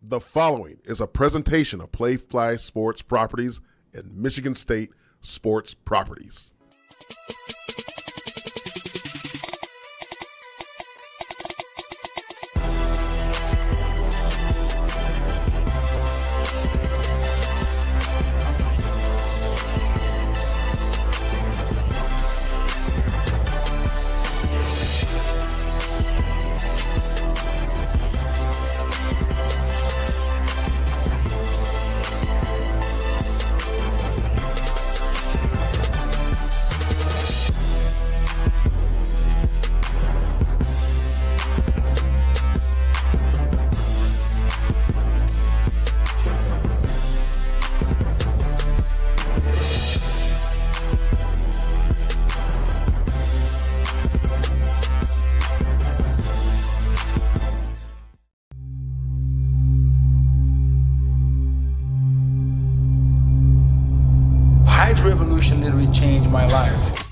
The following is a presentation of Playfly Sports Properties and Michigan State Sports Properties. Revolution literally changed my life.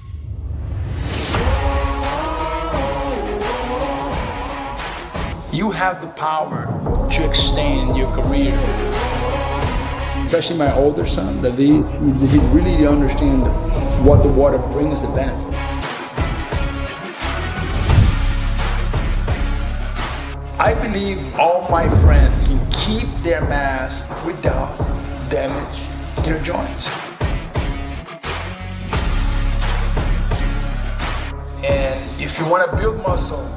You have the power to extend your career. Especially my older son, Davi, he really understands what the water brings, the benefit. I believe all my friends can keep their mass without damage their joints. And if you want to build muscle,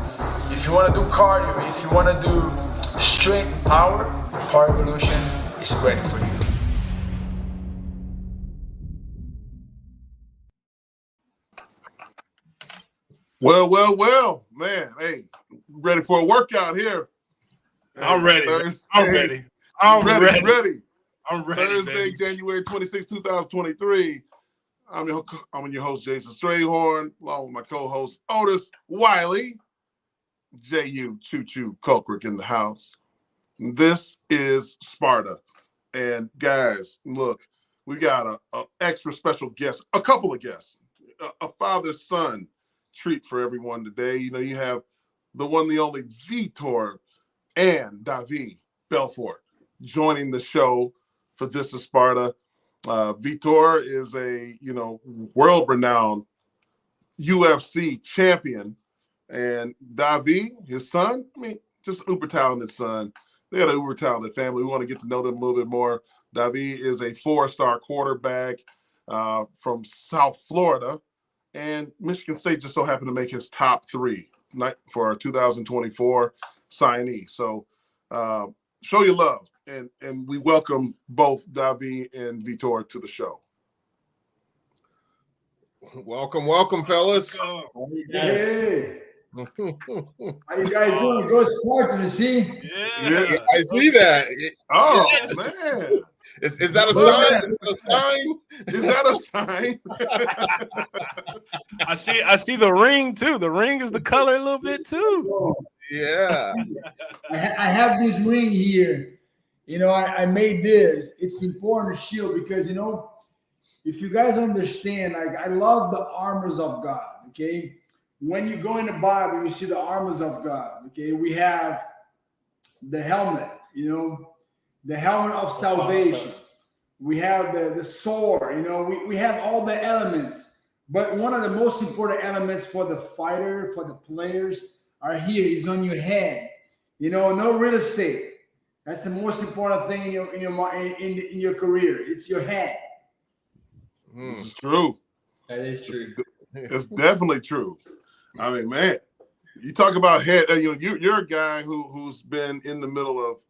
if you want to do cardio, if you want to do strength and power, Power Evolution is ready for you. Well, man. Hey, ready for a workout here. I'm ready. I'm ready. Thursday, baby. January 26, 2023. I'm your host, Jason Strayhorn, along with my co-host, Otis Wiley Jehuu Caulcrick in the house. This is Sparta. And guys, look, we got a extra special guest, a couple of guests, a father-son treat for everyone today. You know, you have the one, the only Vitor and Davi Belfort joining the show for This is Sparta. Vitor is a, world-renowned UFC champion. And Davi, his son, just uber talented son. They got an uber talented family. We want to get to know them a little bit more. Davi is a 4-star quarterback from South Florida. And Michigan State just so happened to make his top 3 for our 2024 signee. So show your love. And we welcome both Davi and Vitor to the show. Welcome, fellas. Hey. How you guys doing? Go Spartan, you see? Yeah, I see that. Oh, Yes. man. Is that a sign? Is that a sign? I see the ring too. The ring is the color a little bit too. Yeah. I have this ring here. I made this. It's important to shield because, if you guys understand, I love the armors of God, okay? When you go in the Bible, you see the armors of God, okay? We have the helmet, the helmet of salvation. We have the sword, we have all the elements. But one of the most important elements for the fighter, for the players, are here. Is on your head. No real estate. That's the most important thing in your career. It's your head. This is true. That is true. It's definitely true. I mean, man, you talk about head. You're a guy who's been in the middle of,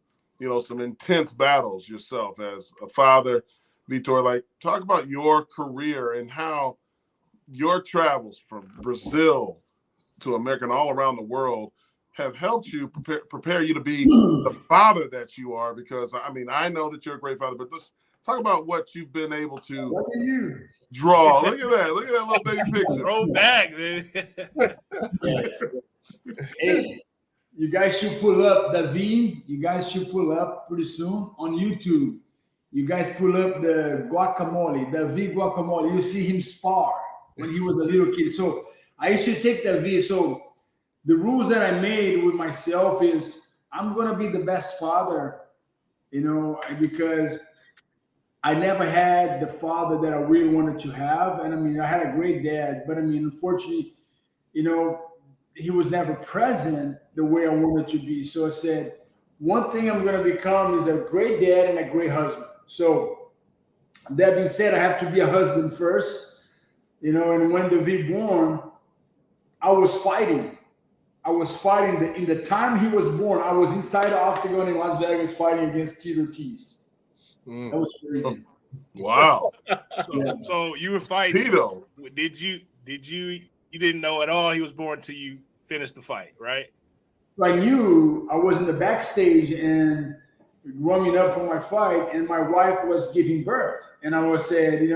some intense battles yourself as a father, Vitor. Like, talk about your career and how your travels from Brazil to America and all around the world have helped you prepare you to be the father that you are. Because I know that you're a great father, but let's talk about what you've been able to draw. Look at that little baby picture. Throw back, man. Hey, you guys should pull up Davi. You guys should pull up pretty soon on YouTube. You guys pull up the guacamole, Davi guacamole. You see him spar when he was a little kid. So I used to take Davi. So the rules that I made with myself is I'm going to be the best father because I never had the father that I really wanted to have. And I mean, I had a great dad, but I mean, unfortunately, he was never present the way I wanted to be. So I said, one thing I'm going to become is a great dad and a great husband. So that being said, I have to be a husband first, and when Davi born, I was fighting. In the time he was born, I was inside the octagon in Las Vegas fighting against Tito Ortiz. That was crazy. Wow. So you were fighting. Tito. You didn't know at all he was born till you finished the fight, right? I knew I was in the backstage and warming up for my fight, and my wife was giving birth. And I was saying,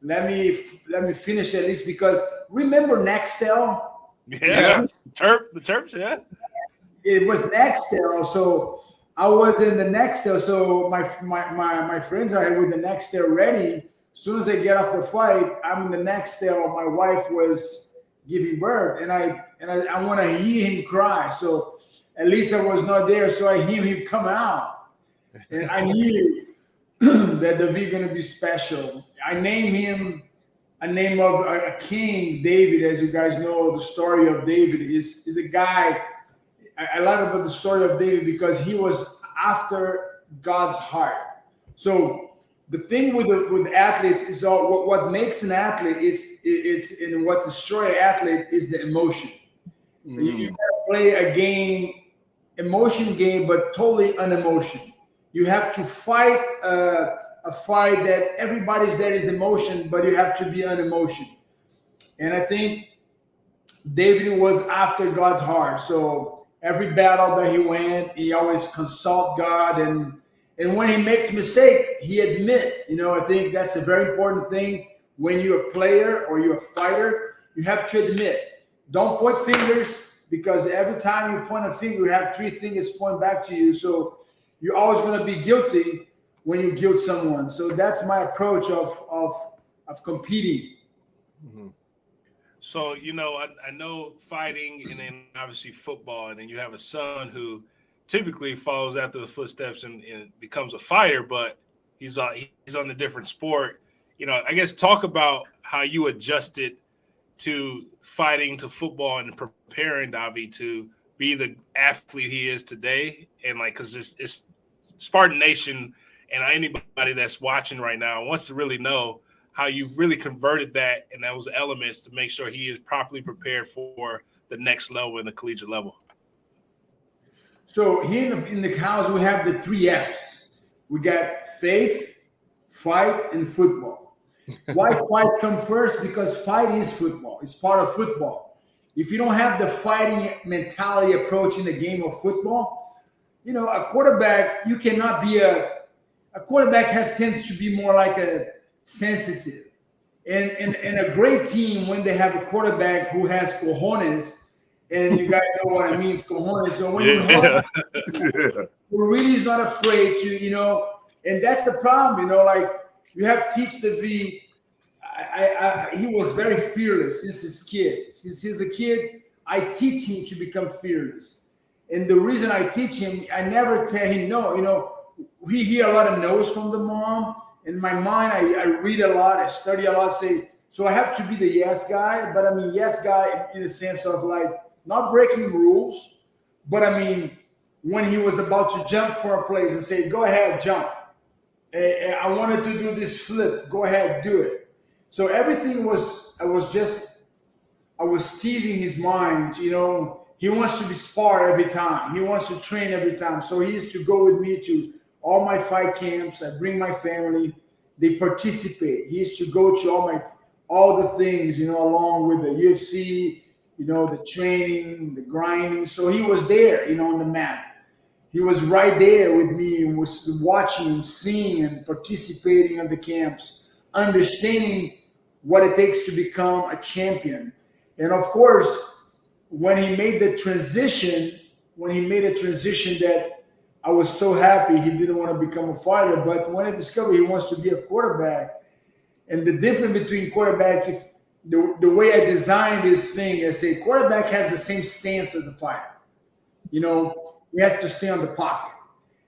let me finish at least, because remember Nextel? Yeah. The Terps, yeah. It was Nextel. So I was in the Nextel. So my friends are with the Nextel ready. As soon as I get off the fight, I'm in the Nextel. My wife was giving birth, and I want to hear him cry. So at least I was not there, so I hear him come out, and I knew that Davi going to be special. I named him a name of a king, David. As you guys know, the story of David is a guy. I like about the story of David because he was after God's heart. So the thing with athletes is what makes an athlete. It's and what destroys an athlete is the emotion. You have to play a game, emotion game, but totally unemotion. You have to fight a fight that everybody's there is emotion, but you have to be unemotion. And I think David was after God's heart. So every battle that he went, he always consult God, and when he makes mistake, he admit. I think that's a very important thing when you're a player or you're a fighter. You have to admit. Don't point fingers, because every time you point a finger, you have three fingers point back to you. So you're always going to be guilty when you guilt someone. So that's my approach of competing. Mm-hmm. So, I know fighting and then obviously football, and then you have a son who typically follows after the footsteps and becomes a fighter, but he's on a different sport. I guess talk about how you adjusted to fighting, to football, and preparing Davi to be the athlete he is today. And because it's Spartan Nation, and anybody that's watching right now wants to really know how you've really converted that and those elements to make sure he is properly prepared for the next level in the collegiate level. So here in the house, we have the 3 Fs. We got faith, fight, and football. Why fight come first? Because fight is football. It's part of football. If you don't have the fighting mentality approach in the game of football, a quarterback, you cannot be a quarterback tends to be more like a sensitive. And a great team, when they have a quarterback who has cojones, and you guys know what I mean, cojones. So when who really is not afraid to, and that's the problem, you have to teach Davi. He was very fearless since his kid. Since he's a kid, I teach him to become fearless. And the reason I teach him, I never tell him no. We hear a lot of no's from the mom. In my mind, I read a lot, I study a lot, so I have to be the yes guy, but I mean yes guy in the sense of not breaking rules, but I mean when he was about to jump for a place and say, go ahead, jump. I wanted to do this flip, go ahead, do it. So everything was I was teasing his mind, he wants to be sparred every time. He wants to train every time. So he used to go with me to all my fight camps. I bring my family. They participate. He used to go to all the things, along with the UFC, the training, the grinding. So he was there, on the mat. He was right there with me and was watching and seeing and participating in the camps, understanding what it takes to become a champion. And of course, when he made the transition, that I was so happy he didn't want to become a fighter. But when I discovered he wants to be a quarterback, and the difference between quarterback, if the way I designed this thing, I say quarterback has the same stance as the fighter. He has to stay on the pocket.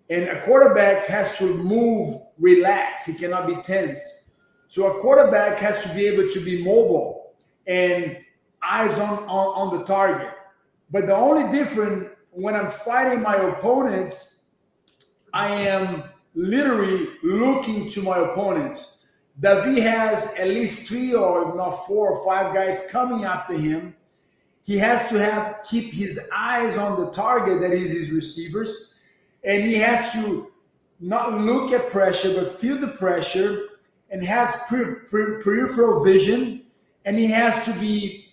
And a quarterback has to move, relax. He cannot be tense. So a quarterback has to be able to be mobile and eyes on the target. But the only difference when I'm fighting my opponents, I am literally looking to my opponents. Davi has at least 3 or if not 4 or 5 guys coming after him. He has to keep his eyes on the target, that is his receivers, and he has to not look at pressure but feel the pressure, and has peripheral vision, and he has to be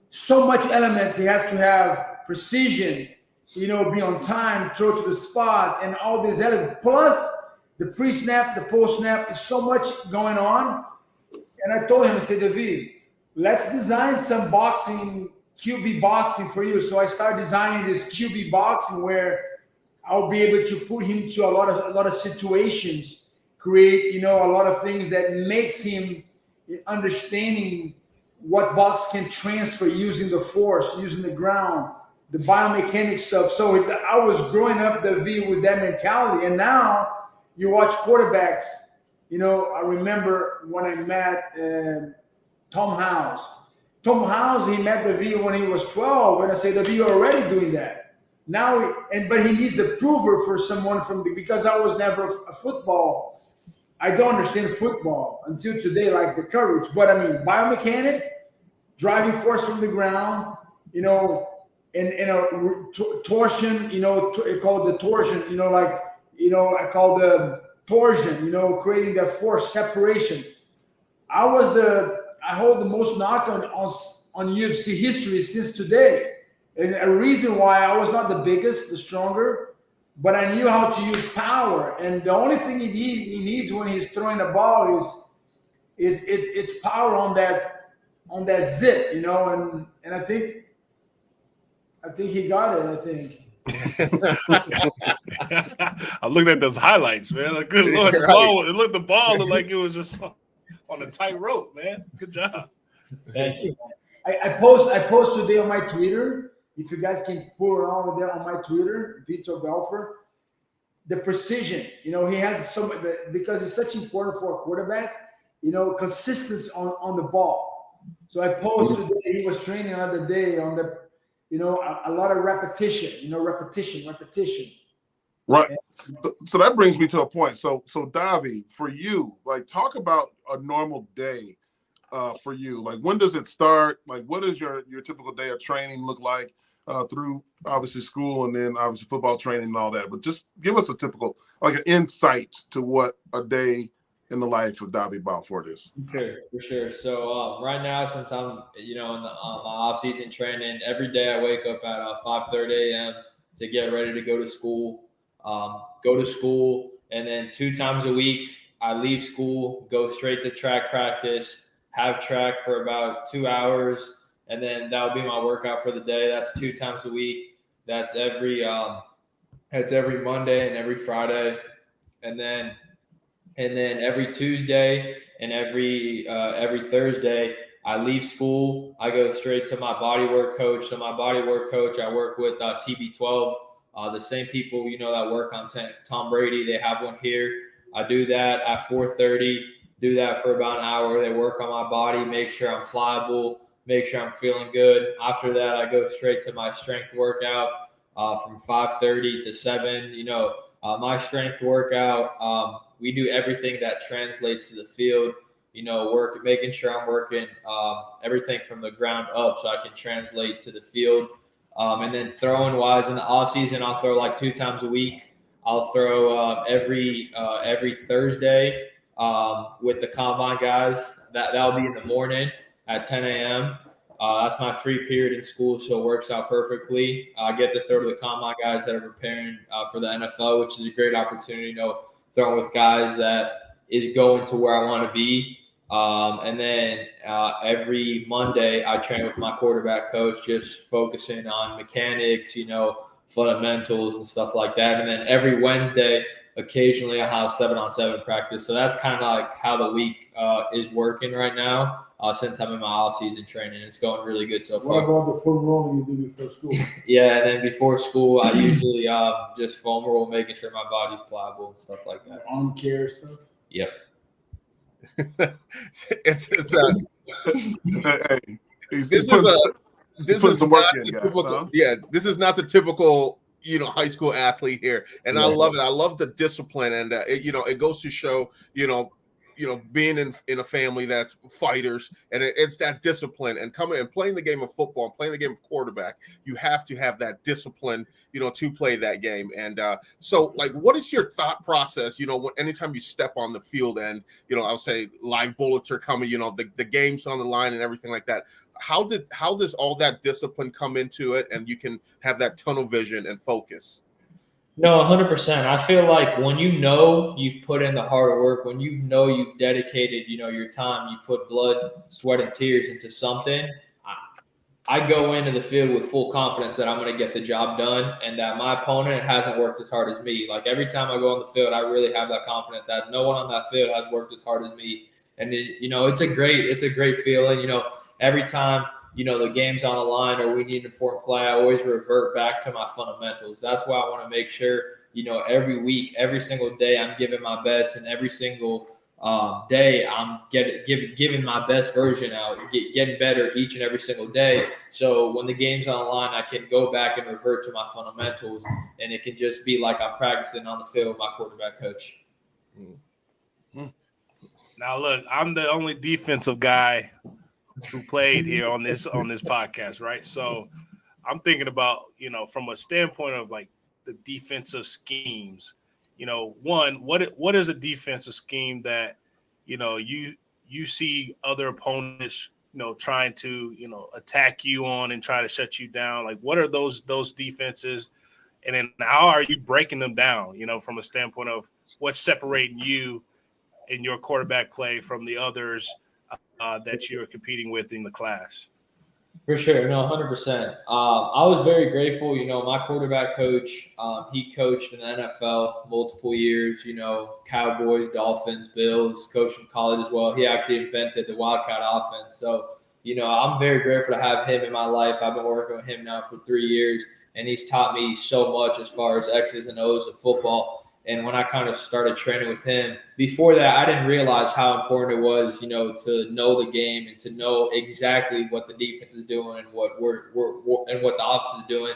so much elements. He has to have precision, be on time, throw to the spot, and all these elements. Plus the pre-snap, the post-snap, is so much going on. And I told him, I said, Davi, let's design some boxing, QB boxing for you. So I started designing this QB boxing where I'll be able to put him to a lot of situations, create, a lot of things that makes him understanding what box can transfer using the force, using the ground, the biomechanics stuff. So I was growing up, Davi, with that mentality. And now you watch quarterbacks, I remember when I met Tom House. Tom House, he met Davi when he was 12. And I said, Davi, you're already doing that. Now, but he needs a prover for someone because I was never a football. I don't understand football until today, like the courage. But I mean, biomechanic, driving force from the ground, and a torsion, called the torsion, I call the torsion, creating that force separation. I hold the most knockout on UFC history since today. And a reason why I was not the biggest, the stronger, but I knew how to use power. And the only thing he needs when he's throwing the ball is it's power on that zip, and I think he got it, I think. I looked at those highlights, man. Like, good Lord, the ball looked like it was just on a tight rope, man. Good job. Thank you. I post today on my Twitter. If you guys can pull it over there on my Twitter, Vitor Belfort, the precision. He has because it's such important for a quarterback. Consistency on the ball. So I posted today. He was training another day on the, a lot of repetition. Repetition. Right. So that brings me to a point. So Davi, for you, like, talk about a normal day for you. Like, when does it start? Like, what does your typical day of training look like through obviously school and then obviously football training and all that? But just give us a typical, like, an insight to what a day in the life of Davi Belfort is. For sure. So right now, since I'm, in the my off-season training, every day I wake up at 5:30 a.m. to get ready to go to school. And then 2 times a week, I leave school, go straight to track practice, have track for about 2 hours, and then that'll be my workout for the day. That's 2 times a week. That's every Monday and every Friday, and then every Tuesday and every Thursday, I leave school. I go straight to my bodywork coach. So my bodywork coach, I work with TB12, the same people that work on Tom Brady. They have one here. I do that at 4:30. Do that for about an hour. They work on my body, make sure I'm pliable, make sure I'm feeling good. After that, I go straight to my strength workout from 5:30 to 7. My strength workout, we do everything that translates to the field, making sure I'm working everything from the ground up so I can translate to the field. And then throwing wise in the off season, I'll throw like 2 times a week. I'll throw every Thursday with the combine guys. That'll be in the morning at 10 a.m. That's my free period in school, so it works out perfectly. I get to throw to the combine guys that are preparing for the NFL, which is a great opportunity, throwing with guys that is going to where I want to be. And then every Monday, I train with my quarterback coach, just focusing on mechanics, fundamentals and stuff like that. And then every Wednesday, occasionally I have 7-on-7 practice. So that's kind of like how the week is working right now. since I'm in my off-season training. It's going really good so What far. about the foam rolling you do before school? Yeah, and then before school, I usually just foam roll, making sure my body's pliable and stuff like that. Arm care stuff? Yep. It's Hey, he's this putting, is he's putting some work not in, the guys. typical, Huh? yeah, this is not the typical high school athlete here, and I love it. I love the discipline, and it goes to show being in a family that's fighters, and it's that discipline, and coming and playing the game of football and playing the game of quarterback, you have to have that discipline to play that game. And so like, what is your thought process anytime you step on the field, and I'll say live bullets are coming, the game's on the line and everything like that? How does all that discipline come into it, and you can have that tunnel vision and focus? No, 100%. I feel like when you've put in the hard work, when you've dedicated, your time, you put blood, sweat, and tears into something, I go into the field with full confidence that I'm going to get the job done, and that my opponent hasn't worked as hard as me. Like, every time I go on the field, I really have that confidence that no one on that field has worked as hard as me. And it's a great feeling. Every time the game's on the line or we need an important play, I always revert back to my fundamentals. That's why I want to make sure, every week, every single day, I'm giving my best, and every single day I'm giving my best version out, getting better each and every single day. So when the game's on the line, I can go back and revert to my fundamentals, and it can just be like I'm practicing on the field with my quarterback coach. Now, look, I'm the only defensive guy who played here on this podcast, right? So I'm thinking about, from a standpoint of like the defensive schemes, one, what is a defensive scheme that, you see other opponents, trying to, attack you on and try to shut you down? Like, what are those defenses? And then how are you breaking them down, from a standpoint of what's separating you in your quarterback play from the others that you're competing with in the class? For sure. No, 100%. I was very grateful. My quarterback coach, he coached in the NFL multiple years, Cowboys, Dolphins, Bills, coached in college as well. He actually invented the Wildcat offense. So, I'm very grateful to have him in my life. I've been working with him now for 3 years, and he's taught me so much as far as X's and O's of football. And when I kind of started training with him, before that, I didn't realize how important it was, to know the game and to know exactly what the defense is doing and what the offense is doing.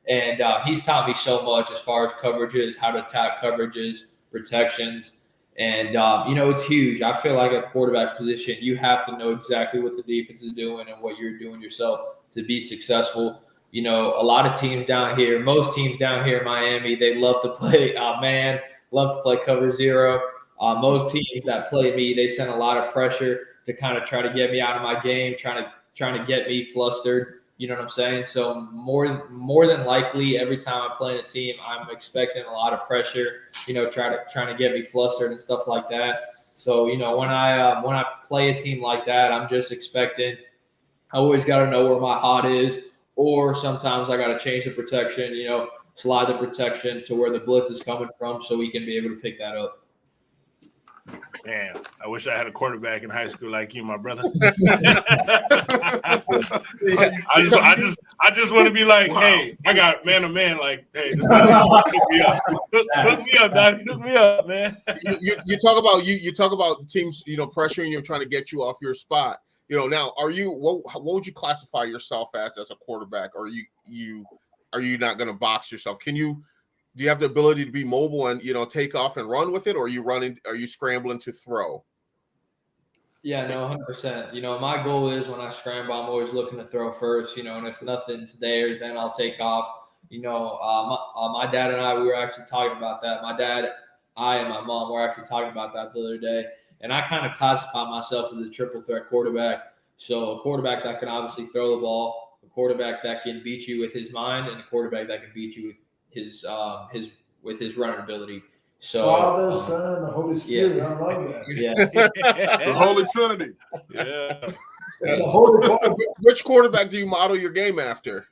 And he's taught me so much as far as coverages, how to attack coverages, protections. And, it's huge. I feel like at the quarterback position, you have to know exactly what the defense is doing and what you're doing yourself to be successful. A lot of teams down here, most teams down here in Miami, they love to play man, love to play cover zero. Most teams that play me, they send a lot of pressure to kind of try to get me out of my game, trying to get me flustered. You know what I'm saying? So more than likely, every time I play in a team, I'm expecting a lot of pressure. Trying to get me flustered and stuff like that. So when I play a team like that, I'm just expecting. I always got to know where my hot is. Or sometimes I got to change the protection, slide the protection to where the blitz is coming from so we can be able to pick that up. Man, I wish I had a quarterback in high school like you, my brother. I just want to be like, hey, I got man to man. Like, hey, just hook me up. Hook me up, Davi. Hook me up, man. You talk about teams, pressuring you, trying to get you off your spot. Now, what would you classify yourself as a quarterback? Or are you not going to box yourself? Do you have the ability to be mobile and, take off and run with it? Or are you scrambling to throw? Yeah, no, 100%. My goal is when I scramble, I'm always looking to throw first, and if nothing's there, then I'll take off. My dad and I, we were actually talking about that. My dad, I and my mom were actually talking about that the other day. And I kind of classify myself as a triple threat quarterback. So a quarterback that can obviously throw the ball, a quarterback that can beat you with his mind, and a quarterback that can beat you with his running ability. So Father, Son, and the Holy Spirit. Yeah. I love that. Yeah. The Holy Trinity. Yeah. The Holy Which quarterback do you model your game after?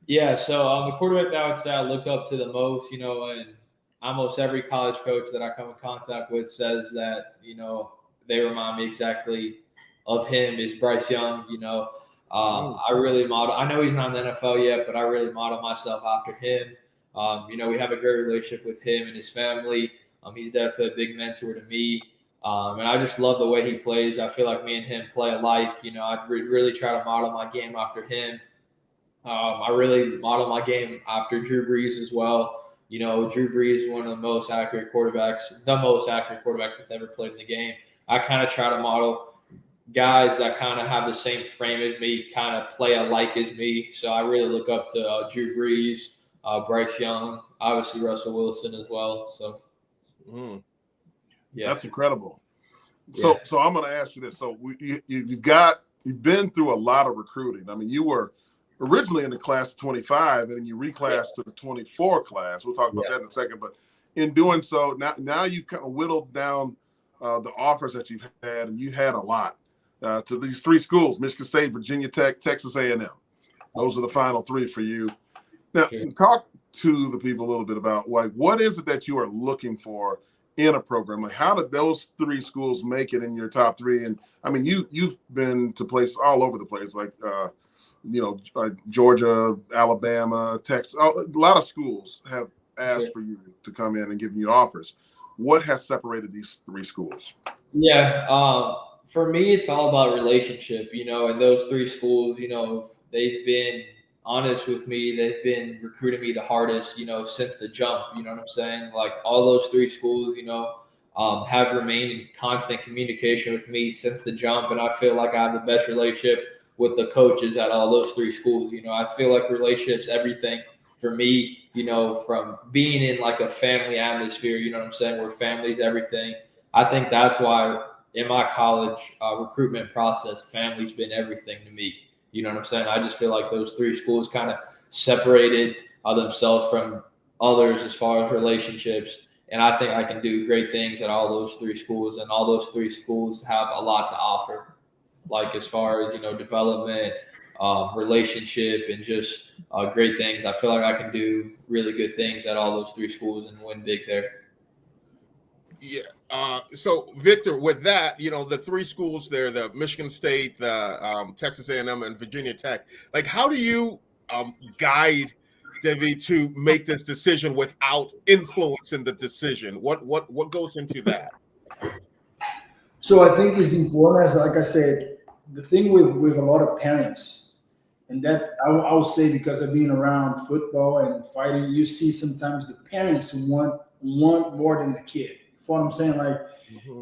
Yeah, so the quarterback that I would say I look up to the most, and almost every college coach that I come in contact with says that, they remind me exactly of him is Bryce Young. I really model. I know he's not in the NFL yet, but I really model myself after him. We have a great relationship with him and his family. He's definitely a big mentor to me. And I just love the way he plays. I feel like me and him play alike. I really try to model my game after him. I really model my game after Drew Brees as well. Drew Brees is one of the most accurate quarterbacks, that's ever played in the game. I kind of try to model guys that kind of have the same frame as me, kind of play alike as me. So I really look up to Drew Brees, Bryce Young, obviously Russell Wilson as well. So, yeah, that's incredible. So I'm going to ask you this. So you've been through a lot of recruiting. I mean, you were originally in the class of 25, and then you reclassed to the 24 class. We'll talk about that in a second. But in doing so, now you've kind of whittled down the offers that you've had, and you had a lot to these three schools: Michigan State, Virginia Tech, Texas A&M. Those are the final three for you. Now, talk to the people a little bit about what is it that you are looking for in a program? Like, how did those three schools make it in your top three? And I mean, you've been to places all over the place, like Georgia, Alabama, Texas. A lot of schools have asked for you to come in and give you offers. What has separated these three schools? For me, it's all about relationship, and those three schools, they've been honest with me. They've been recruiting me the hardest, since the jump, you know what I'm saying? Like, all those three schools, have remained in constant communication with me since the jump. And I feel like I have the best relationship with the coaches at all those three schools. I feel like relationships, everything for me, from being in like a family atmosphere, you know what I'm saying, where family's everything. I think that's why in my college recruitment process, family's been everything to me. You know what I'm saying? I just feel like those three schools kind of separated themselves from others as far as relationships. And I think I can do great things at all those three schools, and all those three schools have a lot to offer, like as far as, development, relationship, and just great things. I feel like I can do really good things at all those three schools and win big there. Yeah. So Victor, with that, the three schools there, the Michigan State, the Texas A&M, and Virginia Tech, like, how do you guide Davi to make this decision without influencing the decision? What goes into that? So I think it's important, as like I said, the thing with a lot of parents, and that I will say, because of being around football and fighting, you see sometimes the parents want more than the kid. You know what I'm saying? Like,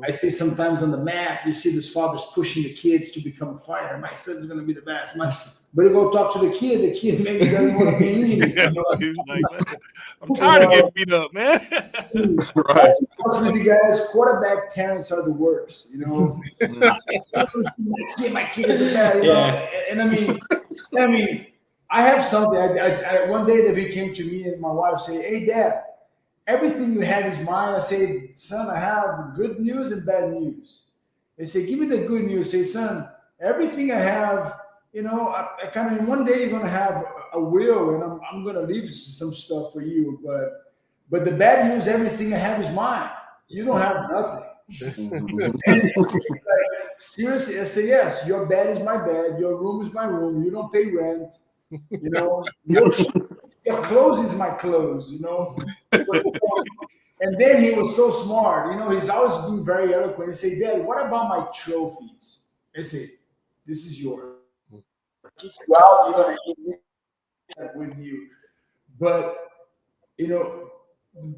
I see sometimes on the map, you see these fathers pushing the kids to become a fighter. My son's going to be the best. But you go talk to the kid maybe doesn't want to be anything. He's like, I'm tired of getting beat up, man. Right. With you guys, quarterback parents are the worst. My kid is the best. And I mean, I have something. I one day Davi came to me and my wife said, "Hey, Dad, everything you have is mine." I say, "Son, I have good news and bad news." They say, "Give me the good news." I say, "Son, everything I have, I kind of, one day you're going to have a will, and I'm going to leave some stuff for you. But the bad news, everything I have is mine. You don't have nothing." Seriously, I say, "Yes, your bed is my bed. Your room is my room. You don't pay rent. Your clothes is my clothes, And then he was so smart, he's always been very eloquent. He said, "Dad, what about my trophies?" I said, "This is yours. Well, you're going to keep that with you." But,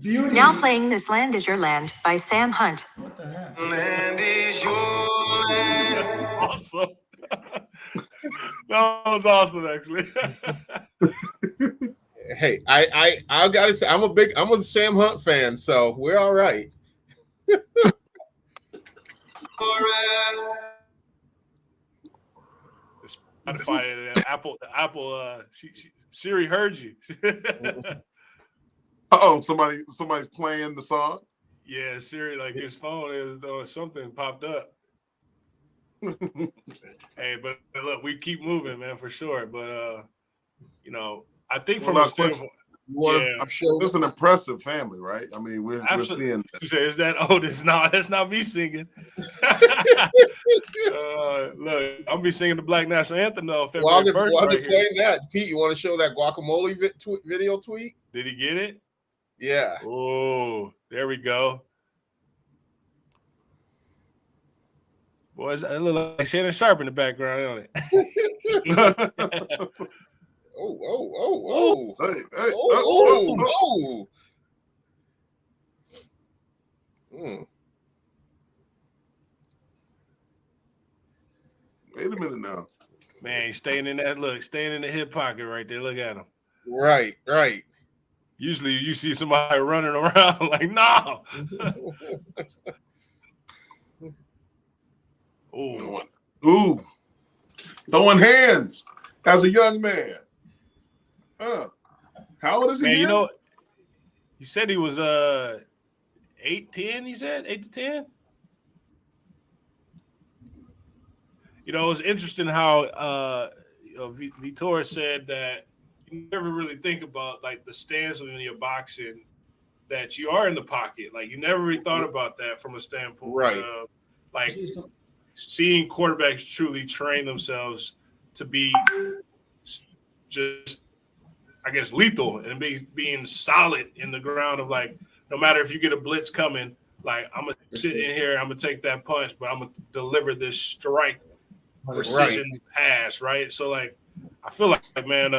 beauty. Now playing This Land Is Your Land by Sam Hunt. What the heck? Land is your land. That's awesome. That was awesome, actually. Hey, I gotta say, I'm a Sam Hunt fan, so we're all right. Spotify and Apple. Siri heard you. Somebody's playing the song. Yeah, Siri, like his phone is something popped up. Hey, but look, we keep moving, man, for sure. But I think from a standpoint, You want Yeah. to show It's an impressive family, right? I mean, we're seeing that. You say, is that Otis? No, that's not me singing. Look, I'm be singing the Black National Anthem though. while February they're 1st, right here. playing that. Pete, you want to show that guacamole video tweet? Did he get it? Yeah. Oh, there we go. Boys, it look like Shannon Sharp in the background, don't it? Oh. Hey, hey, Oh. Wait a minute now. Man, he's staying in the hip pocket right there. Look at him. Right. Usually you see somebody running around like, no. Ooh. Throwing hands as a young man. How old is he? Man, here? you know, he said he was 8, 10, he said 8 to 10. You know, it's interesting how Vitor said that you never really think about like the stance when you're boxing, that you are in the pocket. Like you never really thought about that from a standpoint of like seeing quarterbacks truly train themselves to be just, I guess, lethal and being solid in the ground of like, no matter if you get a blitz coming, like I'm gonna sit in here, I'm gonna take that punch, but I'm gonna deliver this strike precision pass, right? So like, I feel like man,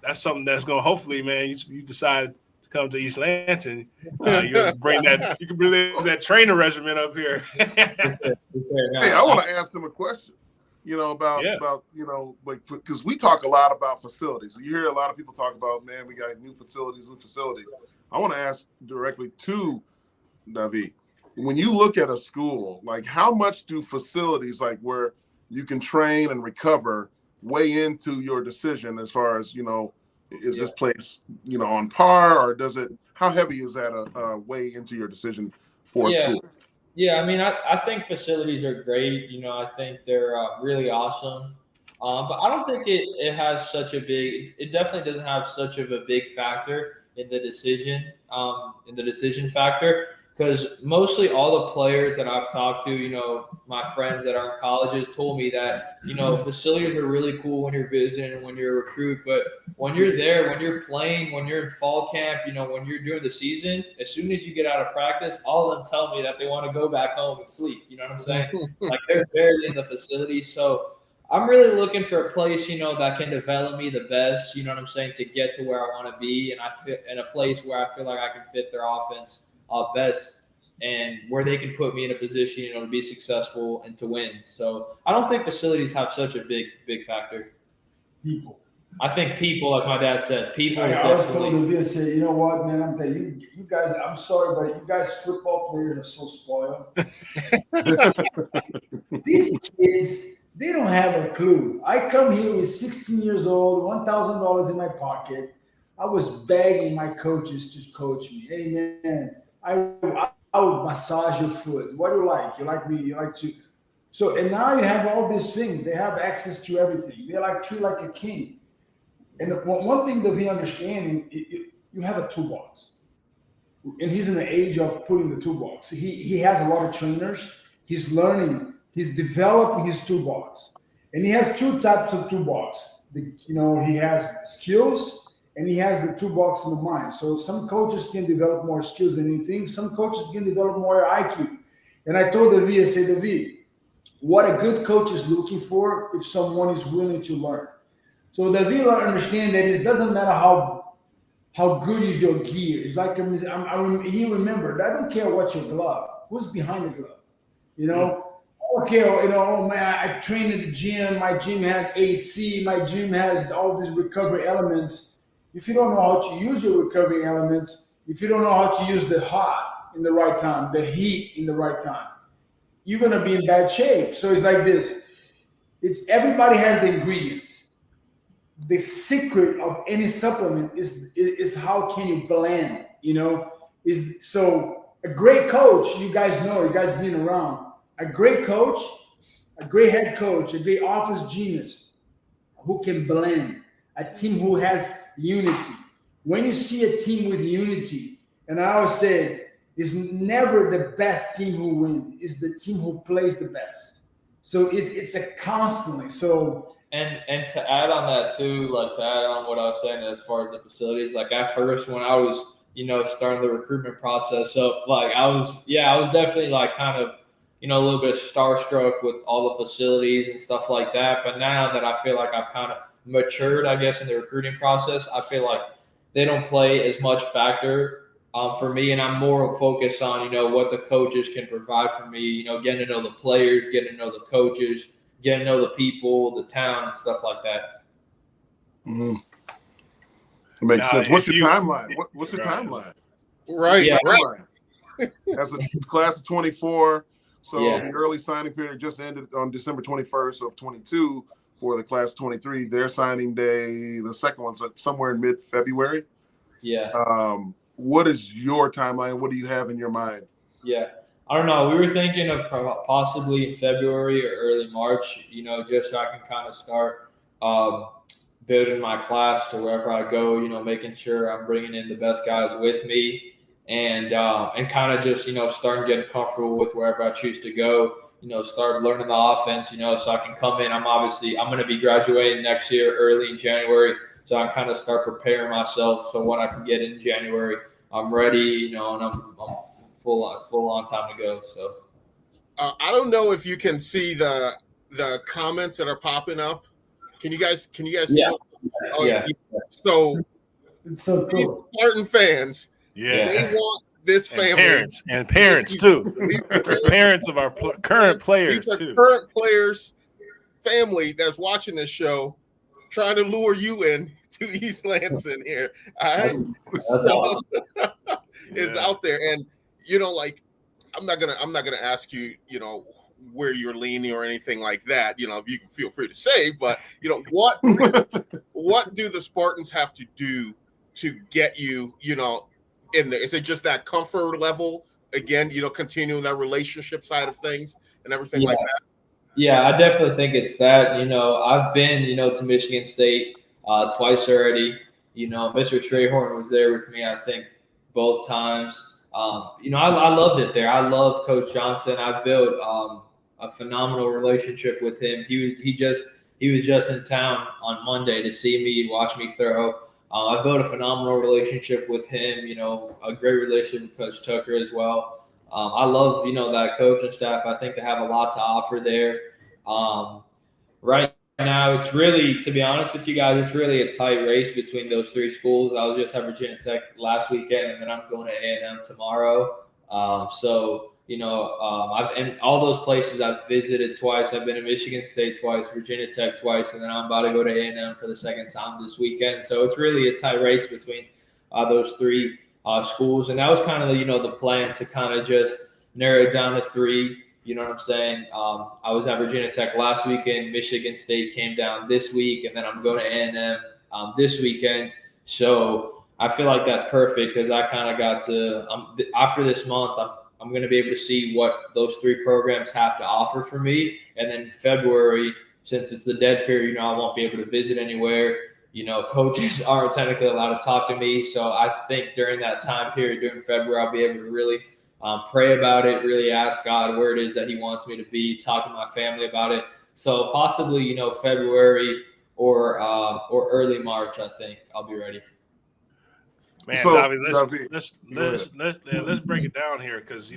that's something that's gonna hopefully, man, you decide to come to East Lansing, you bring that trainer regimen up here. Hey, I want to ask him a question. You know about you know, like, because we talk a lot about facilities. You hear a lot of people talk about, man, we got new facilities. I want to ask directly to Davi. When you look at a school, like how much do facilities like where you can train and recover weigh into your decision as far as, you know, is this place, you know, on par, or does it, how heavy is that a weigh into your decision for a school? Yeah, I mean, I think facilities are great. You know, I think they're really awesome. But I don't think it has such a big, it definitely doesn't have such of a big factor in the decision factor. Because mostly all the players that I've talked to, you know, my friends that are in colleges told me that, you know, facilities are really cool when you're visiting and when you're a recruit. But when you're there, when you're playing, when you're in fall camp, you know, when you're doing the season, as soon as you get out of practice, all of them tell me that they want to go back home and sleep. You know what I'm saying? Like they're buried in the facility. So I'm really looking for a place, you know, that can develop me the best, you know what I'm saying, to get to where I want to be. And I fit in a place where I feel like I can fit their offense best and where they can put me in a position, you know, to be successful and to win. So I don't think facilities have such a big factor. People. I think people, like my dad said, people. I always told Davi, I said, you know what, man, I'm telling you, you guys, I'm sorry, but you guys football players are so spoiled. These kids, they don't have a clue. I come here with 16 years old, $1,000 in my pocket. I was begging my coaches to coach me. Hey, man, I would massage your foot. What do you like? You like me? You like to? So, and now you have all these things. They have access to everything. They're like treated like a king. And one thing that we understand, you have a toolbox. And he's in the age of putting the toolbox. He has a lot of trainers. He's learning. He's developing his toolbox. And he has two types of toolbox. He has skills and he has the toolbox in the mind. So some coaches can develop more skills than anything. Some coaches can develop more IQ. And I told Davi, I said, Davi, what a good coach is looking for if someone is willing to learn. So Davi will understand that it doesn't matter how good is your gear. It's like he remembered, I don't care what's your glove. Who's behind the glove? You know? Okay, oh man, I train in the gym. My gym has AC. My gym has all these recovery elements. If you don't know how to use your recovery elements, if you don't know how to use the hot in the right time, the heat in the right time, you're going to be in bad shape. So it's like this. Everybody has the ingredients. The secret of any supplement is how can you blend, so a great coach, you guys know, you guys been around, a great coach, a great head coach, a great office genius who can blend, a team who has unity, when you see a team with unity, and I always say, it's never the best team who wins, it's the team who plays the best. So it's a constantly. So and to add on that too, like to add on what I was saying as far as the facilities, like at first when I was, starting the recruitment process, so like I was definitely like kind of, a little bit starstruck with all the facilities and stuff like that. But now that I feel like I've kind of matured, I guess, in the recruiting process, I feel like they don't play as much factor for me, and I'm more focused on, what the coaches can provide for me, getting to know the players, getting to know the coaches, getting to know the people, the town, and stuff like that. Mm-hmm. It makes sense. What's your timeline? What's your timeline? Right, yeah. right. As a class of 24, so the early signing period just ended on December 21st of 22 for the class of 23. Their signing day, the second one's somewhere in mid-February. Yeah. What is your timeline? What do you have in your mind? Yeah. I don't know. We were thinking of possibly in February or early March, just so I can kind of start building my class to wherever I go, making sure I'm bringing in the best guys with me and kind of just, starting getting comfortable with wherever I choose to go, start learning the offense, so I can come in. I'm going to be graduating next year early in January. So I kind of start preparing myself. So when I can get in January, I'm ready, and I'm full on time to go. So I don't know if you can see the comments that are popping up. Can you guys see those? Oh, yeah. So it's so cool. Spartan fans, Yeah. they want this family. And parents too. There's parents of our current players these are too. Current players, family that's watching this show, trying to lure you in to East Lansing here. All right. That's awesome. It's out there. And like I'm not gonna ask you, where you're leaning or anything like that. If you can feel free to say, but what do the Spartans have to do to get you, in there? Is it just that comfort level again, continuing that relationship side of things and everything like that? Yeah, I definitely think it's that. I've been, to Michigan State twice already. Mr. Strayhorn was there with me, I think, both times. I loved it there. I love Coach Johnson. I built a phenomenal relationship with him. He was just in town on Monday to see me, watch me throw. I built a phenomenal relationship with him. A great relationship with Coach Tucker as well. I love that coaching staff. I think they have a lot to offer there. Right now, it's really, to be honest with you guys, it's really a tight race between those three schools. I was just at Virginia Tech last weekend, and then I'm going to A&M tomorrow. I've in all those places I've visited twice. I've been to Michigan State twice, Virginia Tech twice, and then I'm about to go to A&M for the second time this weekend. So it's really a tight race between those three schools, and that was kind of the plan, to kind of just narrow it down to three. You know what I'm saying? I was at Virginia Tech last weekend. Michigan State came down this week, and then I'm going to A&M this weekend. So I feel like that's perfect, because I kind of got to after this month, I'm going to be able to see what those three programs have to offer for me. And then February, since it's the dead period, I won't be able to visit anywhere. Coaches aren't technically allowed to talk to me. So I think during that time period, during February, I'll be able to really pray about it, really ask God where it is that he wants me to be, talk to my family about it. So possibly, February or early March, I think I'll be ready. Man, So, Davi, let's break it down here, because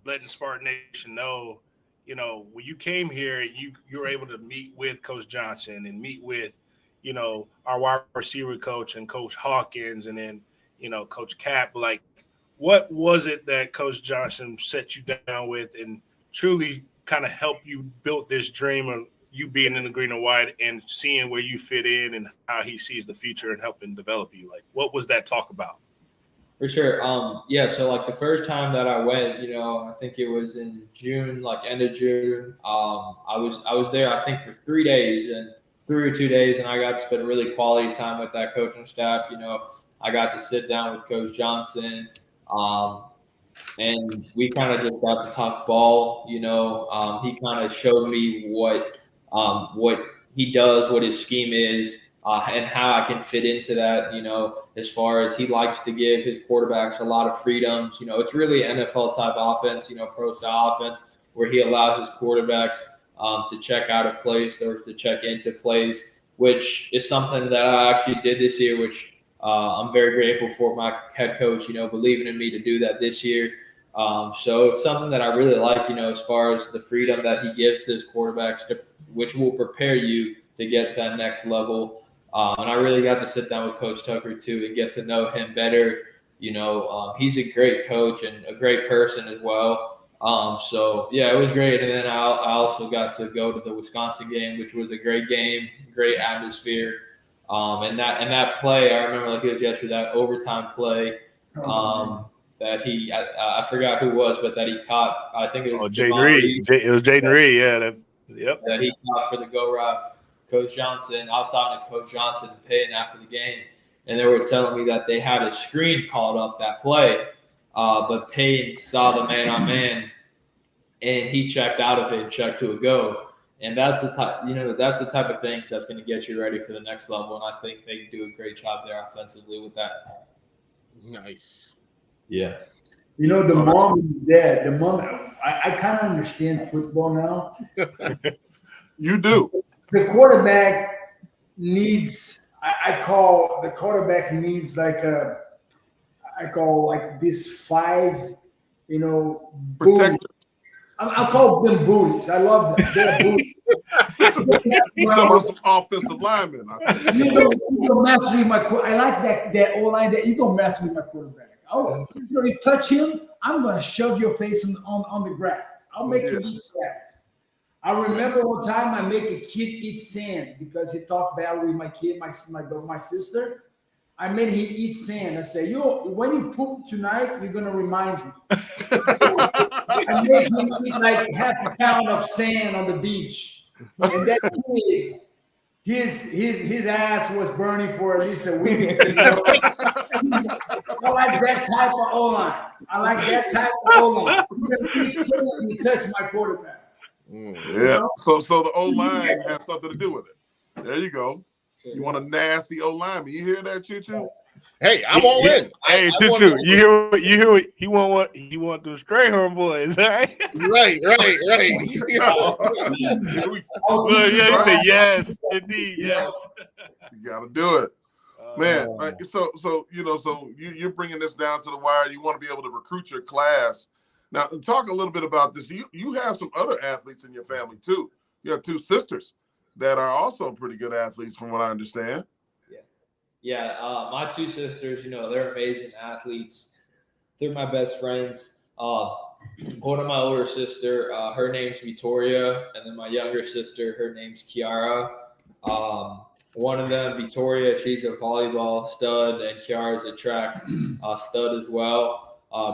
letting Spartan Nation know, when you came here, you were able to meet with Coach Johnson and meet with, our wide receiver coach and Coach Hawkins, and then Coach Cap. Like, what was it that Coach Johnson set you down with and truly kind of helped you build this dream of you being in the green and white and seeing where you fit in and how he sees the future and helping develop you? Like, what was that talk about? For sure. So like the first time that I went, I think it was in June, like end of June. I was there, I think, for 3 days and 3 or 2 days, and I got to spend really quality time with that coaching staff. I got to sit down with Coach Johnson, and we kind of just got to talk ball. He kind of showed me what he does, what his scheme is. and how I can fit into that, as far as he likes to give his quarterbacks a lot of freedoms. It's really NFL type offense, pro style offense, where he allows his quarterbacks to check out of place or to check into plays, which is something that I actually did this year, which I'm very grateful for my head coach, believing in me to do that this year. So it's something that I really like, as far as the freedom that he gives his quarterbacks, which will prepare you to get to that next level. And I really got to sit down with Coach Tucker too and get to know him better. He's a great coach and a great person as well. So yeah, it was great. And then I also got to go to the Wisconsin game, which was a great game, great atmosphere. And that play, I remember like it was yesterday, that overtime play, that I forgot who it was, but that he caught. I think it was Jaden Reed. It was Jaden Reed. Yeah. That he caught for the go route. Coach Johnson, I was talking to Coach Johnson and Payton after the game, and they were telling me that they had a screen called up that play, but Payton saw the man-on-man, and he checked out of it and checked to a go. And that's the type of things that's going to get you ready for the next level. And I think they do a great job there offensively with that. Nice. Yeah. The mom and dad, I kind of understand football now. You do. The quarterback needs, I call the quarterback needs like this 5, bullies. I'll call them bullies. I love them. They're bullies. Some offensive linemen. You don't mess with my quarterback. I like that O-line that you don't mess with my quarterback. You touch him, I'm going to shove your face on the grass. I'll make you eat grass. I remember one time I make a kid eat sand because he talked bad with my kid, my sister. I made him eat sand. I say, when you poop tonight, you're going to remind me. I made him eat like half a pound of sand on the beach. And that kid, his ass was burning for at least a week. I like that type of O-line. You're going to eat sand when you touch my quarterback. Yeah. So the O-line has something to do with it. There you go. You want a nasty O-lineman. You hear that, Choo-Choo? Hey, I'm all in. Hey, Choo-Choo, you hear what he want the Strayhorn boys, right? Right. You say yes, indeed, yes. You got to do it. Man, so you're bringing this down to the wire. You want to be able to recruit your class. Now, talk a little bit about this. You have some other athletes in your family, too. You have 2 sisters that are also pretty good athletes, from what I understand. Yeah. My 2 sisters, they're amazing athletes. They're my best friends. One of my older sister, her name's Victoria, and then my younger sister, her name's Kiara. One of them, Victoria, she's a volleyball stud, and Kiara's a track stud as well.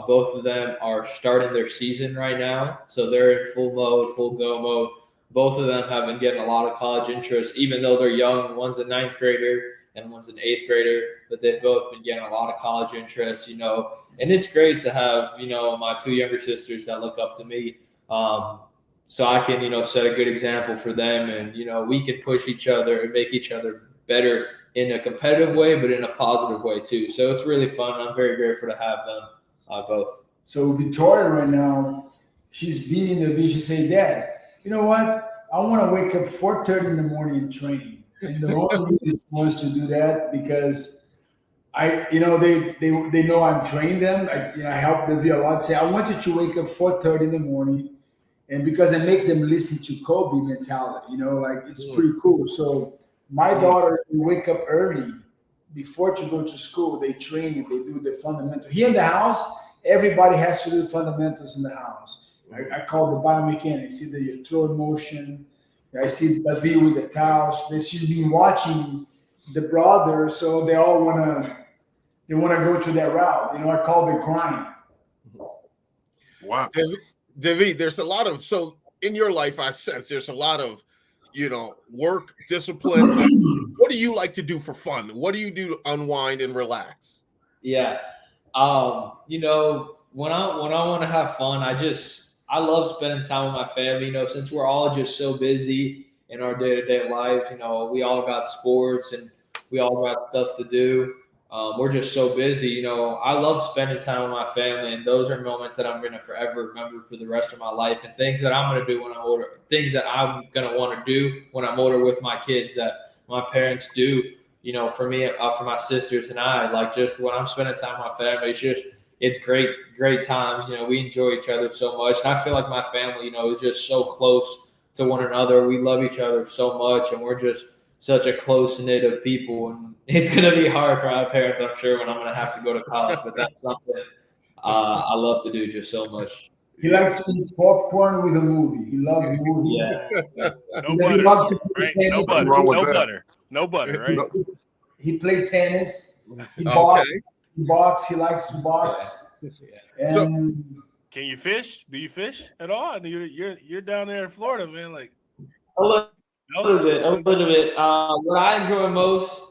Both of them are starting their season right now, so they're in full go mode. Both of them have been getting a lot of college interest, even though they're young. One's a 9th grader and one's an 8th grader, but they've both been getting a lot of college interest, And it's great to have, my 2 younger sisters that look up to me, so I can, set a good example for them, and we can push each other and make each other better in a competitive way, but in a positive way too. So it's really fun. I'm very grateful to have them both. So Victoria right now, she's beating the V. She say, "Dad, you know what? I want to wake up 4:30 in the morning and train." And the only reason she wants to do that because they know I'm training them. I help the V a lot. Say, I want you to wake up 4:30 in the morning, and because I make them listen to Kobe mentality, it's pretty cool. So my daughter wake up early. Before to go to school, they train, they do the fundamentals. Here in the house, everybody has to do fundamentals in the house. I call the biomechanics, either your throw motion. I see Davi with the towels. She's been watching the brothers, so they all wanna go to that route. I call the grind. Wow. Davi, there's a lot of, so in your life, I sense there's a lot of, work, discipline. What do you like to do for fun? What do you do to unwind and relax? Yeah. When I want to have fun, I love spending time with my family, since we're all just so busy in our day-to-day lives, we all got sports and We all got stuff to do. We're just so busy. You know, I love spending time with my family, and those are moments that I'm going to forever remember for the rest of my life, and things that I'm going to do when I'm older, things that I'm going to want to do when I'm older with my kids that my parents do, you know, for me, for my sisters and I. Like, just when I'm spending time with my family, it's great times. You know, we enjoy each other so much. And I feel like my family, you know, is just so close to one another. We love each other so much, and we're just such a close knit of people. And it's going to be hard for our parents, I'm sure, when I'm going to have to go to college, but that's something I love to do just so much. He likes to eat popcorn with a movie. He loves movies. Yeah. No butter, right? No butter. No butter. No butter, right? He played tennis. He Okay. boxed. He likes to box. Yeah. And Can you fish? Do you fish at all? You're down there in Florida, man. Like A little bit. What I enjoy most,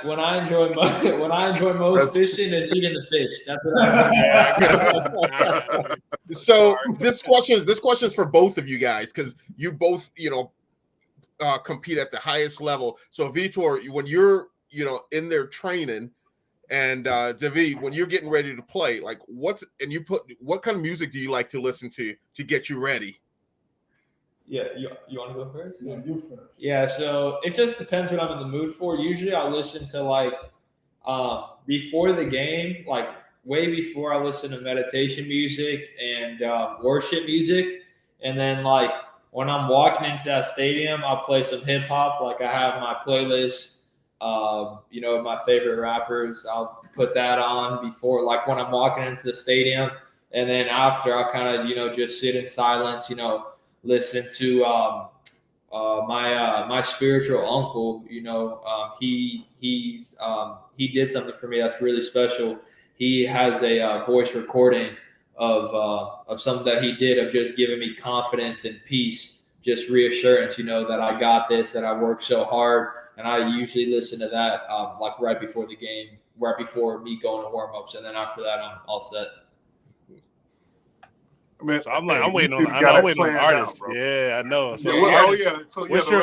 when I enjoy most fishing is eating the fish. That's what I enjoy. So this question is for both of you guys, because you both, you know, compete at the highest level. So Vitor, when you're, you know, in there training, and Davi, when you're getting ready to play, like what kind of music do you like to listen to get you ready? Yeah, you want to go first? yeah, you first. Yeah, so it just depends what I'm in the mood for. Usually I'll listen to like before the game, like way before, I listen to meditation music and worship music. And then like when I'm walking into that stadium, I'll play some hip hop. Like I have my playlist, you know, my favorite rappers. I'll put that on before, like when I'm walking into the stadium. And then after, I'll kind of, you know, just sit in silence, you know, listen to my spiritual uncle. You know, he did something for me that's really special. He has a voice recording of something that he did, of just giving me confidence and peace, just reassurance, you know, that I got this, that I worked so hard. And I usually listen to that like right before the game, right before me going to warm-ups, and then after that I'm all set. Man, so I'm waiting on the artist. Out, yeah, I know. So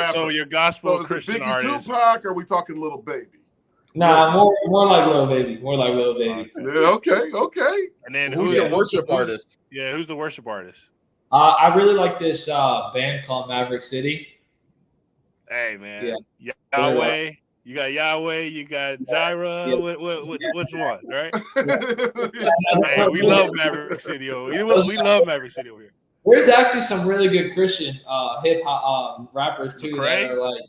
So your gospel so Christian Biggie, artist. Tupac, or are we talking Little Baby? Nah, more like Lil Baby. More like Lil Baby. Yeah, okay. And then who's your worship artist? Yeah, who's the worship artist? I really like this band called Maverick City. Hey man, yeah. Yahweh. You got Yahweh. You got Jireh. Yeah. Which one? Right? Hey, we love Maverick City over here. We love Maverick City over here. There's actually some really good Christian hip hop rappers too that are like,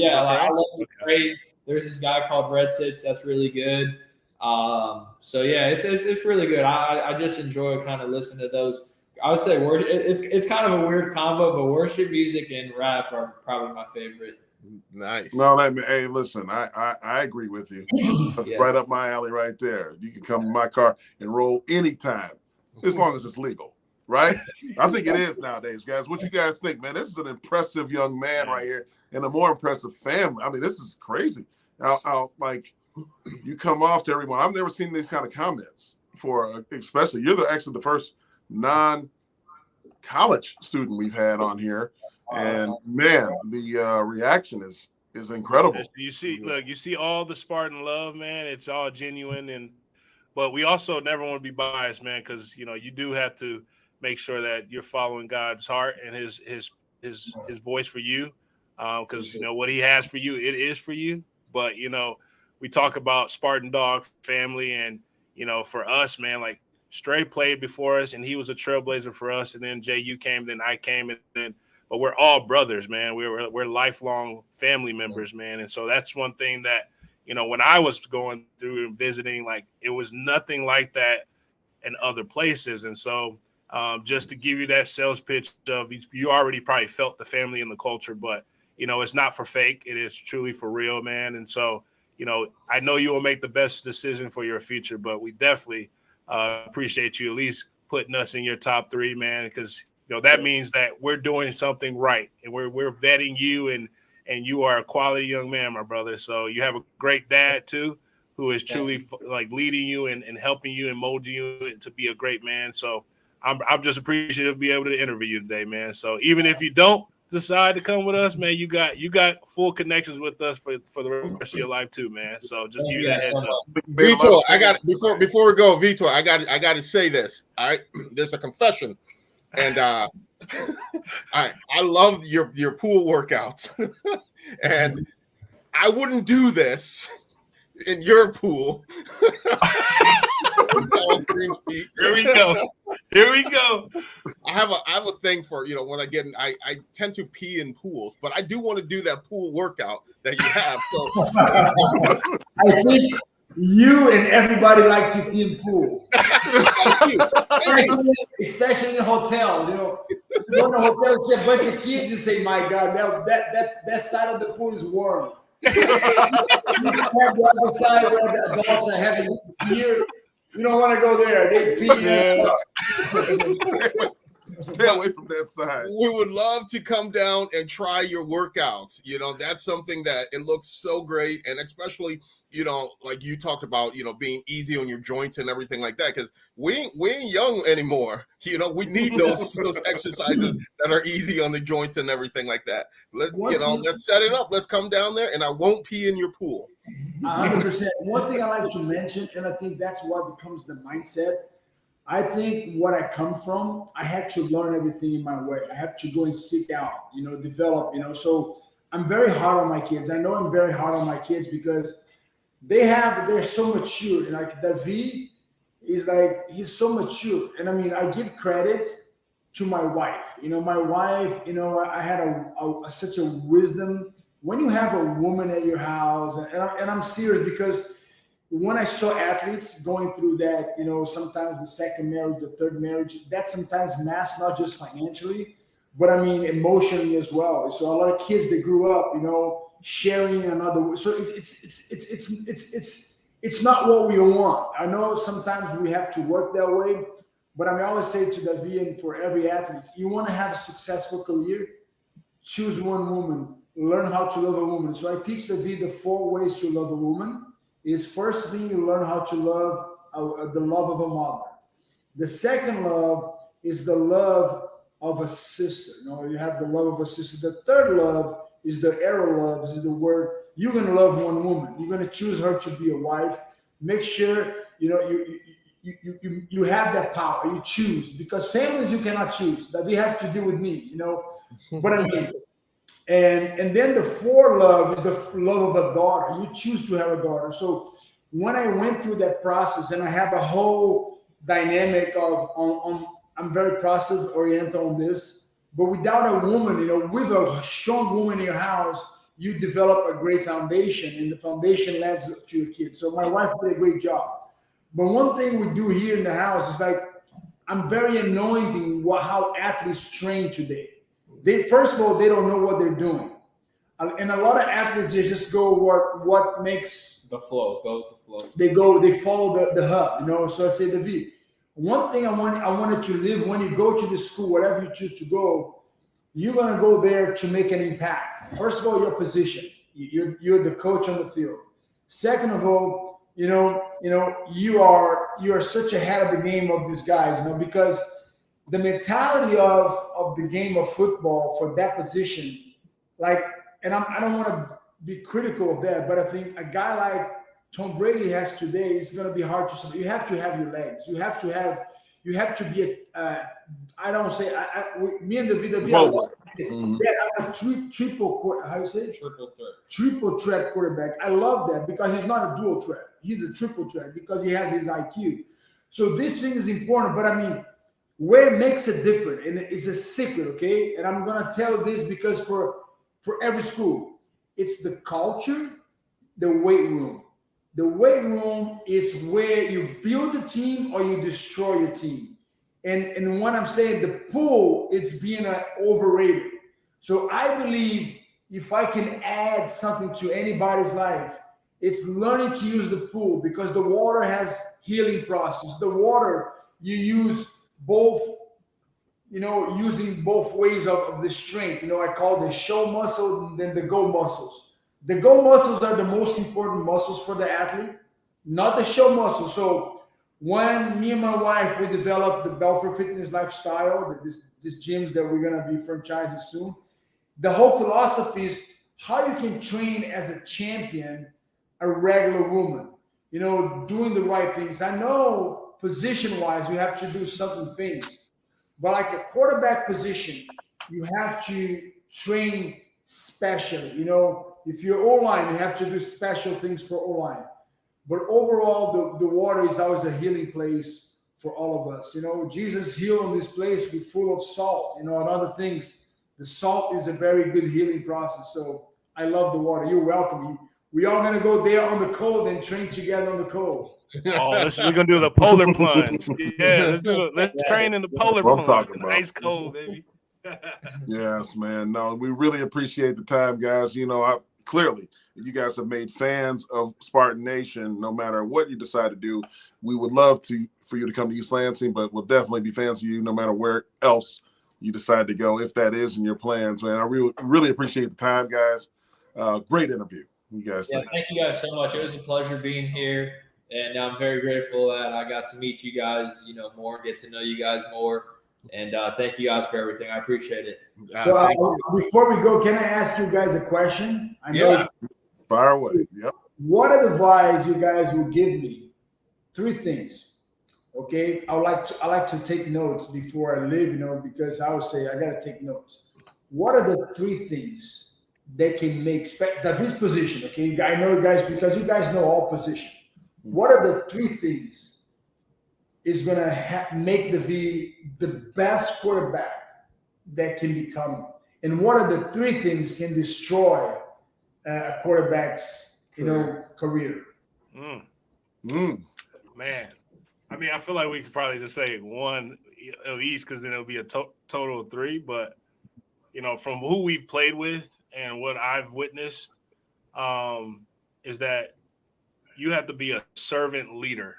I love Lecrae. There's this guy called Red Tips that's really good. So yeah, it's really good. I just enjoy kind of listening to those. I would say worship. It's kind of a weird combo, but worship music and rap are probably my favorite. Nice. No, hey, listen, I agree with you. That's right up my alley right there. You can come in my car and roll anytime, as long as it's legal, right? I think it is nowadays, guys. What you guys think, man? This is an impressive young man right here, and a more impressive family. I mean, this is crazy. Like, you come off to everyone. I've never seen these kind of comments especially you're actually the first non-college student we've had on here, and man, the reaction is incredible. You see all the Spartan love, man. It's all genuine, but we also never want to be biased, man, because you know you do have to make sure that you're following God's heart and his voice for you, because you know what he has for you, it is for you. But you know, we talk about Spartan Dog family, and you know, for us, man, like Stray played before us, and he was a trailblazer for us. And then Jehuu came, then I came, but we're all brothers, man. We're lifelong family members, man. And so that's one thing that, you know, when I was going through and visiting, like it was nothing like that in other places. And so just to give you that sales pitch of you already probably felt the family and the culture, but you know, it's not for fake. It is truly for real, man. And so, you know, I know you will make the best decision for your future, but we definitely appreciate you at least putting us in your top 3, man, because you know that means that we're doing something right, and we're vetting you, and you are a quality young man, my brother. So you have a great dad too, who is truly like leading you and helping you and molding you to be a great man. So I'm just appreciative to be able to interview you today, man. So even if you don't decide to come with us, man, you got full connections with us for the rest of your life too, man. So just give you that heads up. Vitor, I got before we go, Vitor, I got to say this. All right, there's a confession, and I love your pool workouts, and I wouldn't do this in your pool. Here we go. Here we go. I have a thing for, when I tend to pee in pools, but I do want to do that pool workout that you have. So I think you and everybody like to pee in pool. Especially in hotels. You go to a hotel, see a bunch of kids, you say, my God, that side of the pool is warm. You have the other side where the adults are having beer. You don't want to go there. They pee. Stay away from that side. We would love to come down and try your workouts. That's something that it looks so great, and especially, like you talked about, being easy on your joints and everything like that. Because we ain't young anymore. We need those exercises that are easy on the joints and everything like that. Let's set it up. Let's come down there, and I won't pee in your pool. 100%. One thing I like to mention, and I think that's what becomes the mindset. I think what I come from, I had to learn everything in my way. I have to go and seek out, develop, So I'm very hard on my kids. I know I'm very hard on my kids because they're so mature. And like Davi is like, he's so mature. And I mean, I give credit to my wife. My wife, I had such a wisdom. When you have a woman at your house, and I'm serious because when I saw athletes going through that, sometimes the second marriage, the third marriage, that sometimes masks not just financially, but I mean emotionally as well. So a lot of kids that grew up, sharing another. So it's not what we want. I know sometimes we have to work that way, but I always say to Davi and for every athlete, you want to have a successful career, choose one woman, learn how to love a woman. So I teach Davi the 4 ways to love a woman. Is first thing you learn how to love the love of a mother. The second love is the love of a sister. You have the love of a sister. The third love is the arrow love. Is the word you're going to love one woman. You're going to choose her to be a wife. Make sure you have that power. You choose, because families you cannot choose. Davi has to deal with me. But I mean. And then the 4 love is the love of a daughter. You choose to have a daughter. So when I went through that process, and I have a whole dynamic of I'm very process oriented on this, but without a woman, with a strong woman in your house, you develop a great foundation, and the foundation leads to your kids. So my wife did a great job. But one thing we do here in the house is like, I'm very anointing how athletes train today. First of all, they don't know what they're doing. And a lot of athletes, they just go what makes the flow, go with the flow. They follow the hub, So I say, Davi, one thing I wanted to live when you go to the school, whatever you choose to go, you're going to go there to make an impact. First of all, your position. You're the coach on the field. Second of all, you are such ahead of the game of these guys, because the mentality of the game of football for that position, and I don't want to be critical of that, but I think a guy like Tom Brady has today is going to be hard to. You have to have your legs. You have to be me and Davi. I'm a triple. How you say it? Triple threat quarterback. I love that because he's not a dual threat. He's a triple threat because he has his IQ. So this thing is important, but I mean, where it makes it different, and it's a secret, okay? And I'm gonna tell this because for every school, it's the culture, the weight room. The weight room is where you build a team or you destroy your team. And when I'm saying the pool, it's being overrated. So I believe if I can add something to anybody's life, it's learning to use the pool, because the water has healing process. The water, you use both, using both ways of the strength. I call the show muscle and then the go muscles. The go muscles are the most important muscles for the athlete, not the show muscles. So when me and my wife, we developed the Belfort Fitness Lifestyle, this gyms that we're going to be franchising soon, the whole philosophy is how you can train as a champion, a regular woman, doing the right things. I know position-wise, you have to do certain things, but like a quarterback position, you have to train specially. If you're O-line, you have to do special things for O-line. But overall, the water is always a healing place for all of us. Jesus healed on this place with full of salt, and other things. The salt is a very good healing process. So I love the water. You're welcome. We all going to go there on the cold and train together on the cold. Oh, we're going to do the polar plunge. Yeah, let's train in the polar plunge. Ice cold, baby. Yes, man. No, we really appreciate the time, guys. Clearly, you guys have made fans of Spartan Nation. No matter what you decide to do, we would love for you to come to East Lansing, but we'll definitely be fans of you no matter where else you decide to go, if that is in your plans, man. I really appreciate the time, guys. Great interview. You guys. Yeah, thank you guys so much. It was a pleasure being here, and I'm very grateful that I got to meet you guys, more, get to know you guys more. And thank you guys for everything. I appreciate it. So before we go, can I ask you guys a question? I know fire away. Yep. What advice you guys will give me? 3 things. Okay. I like to take notes before I leave, because I would say I gotta take notes. What are the 3 things that can make Davi's position? Okay. I know you guys, because you guys know all positions. What are the 3 things is going to make Davi the best quarterback that can become? And what are the 3 things can destroy a quarterback's, career? Man, I mean, I feel like we could probably just say 1 of each, because then it'll be a total of 3. But, from who we've played with and what I've witnessed, is that you have to be a servant leader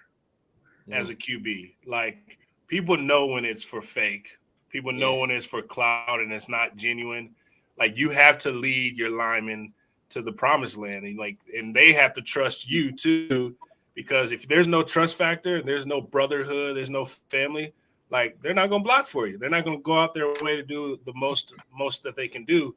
as a QB. Like, people know when it's for fake. People know when it's for clout and it's not genuine. Like, you have to lead your linemen to the promised land, and they have to trust you too, because if there's no trust factor, there's no brotherhood, there's no family, like, they're not going to block for you. They're not going to go out their way to do the most that they can do.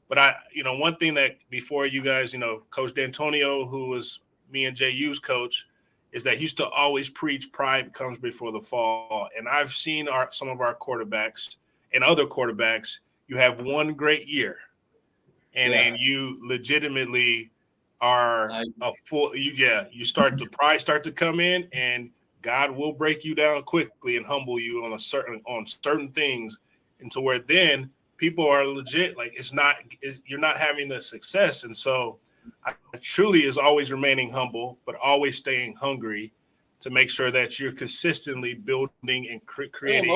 But one thing that before you guys, Coach D'Antonio, who was me and Jehu's coach, is that he used to always preach pride comes before the fall. And I've seen some of our quarterbacks and other quarterbacks, you have one great year, and then you legitimately are you start to pride start to come in, and God will break you down quickly and humble you on certain things, and to where then people are legit, like you're not having the success. And so I truly is always remaining humble, but always staying hungry to make sure that you're consistently building and creating.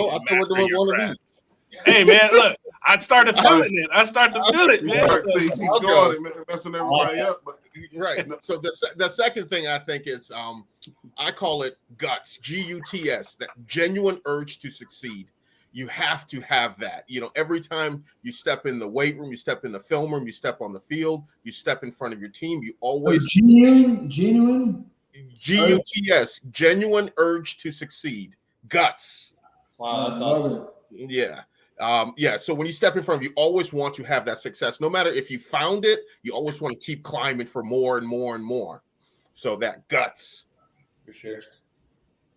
Hey, man, look, I started feeling it. Man. Keep going, messing everybody up. But. Right. So the second thing I think is, I call it guts, GUTS, that genuine urge to succeed. You have to have that. Every time you step in the weight room, you step in the film room, you step on the field, you step in front of your team, you always genuine GUTS, genuine urge to succeed. Guts. Wow, that's awesome. Yeah. So when you step in front of, you always want to have that success. No matter if you found it, you always want to keep climbing for more and more and more. So that guts. For sure.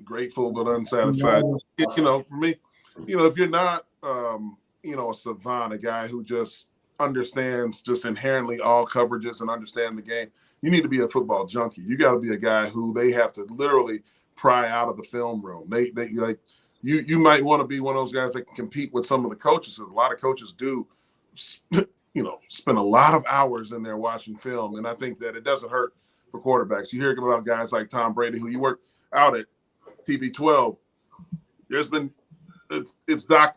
Grateful but unsatisfied. For me, if you're not, a savant, a guy who just understands just inherently all coverages and understand the game, you need to be a football junkie. You got to be a guy who they have to literally pry out of the film room. They like you might want to be one of those guys that can compete with some of the coaches. A lot of coaches do, spend a lot of hours in there watching film, and I think that it doesn't hurt for quarterbacks. You hear about guys like Tom Brady, who you work out at TB12. There's been it's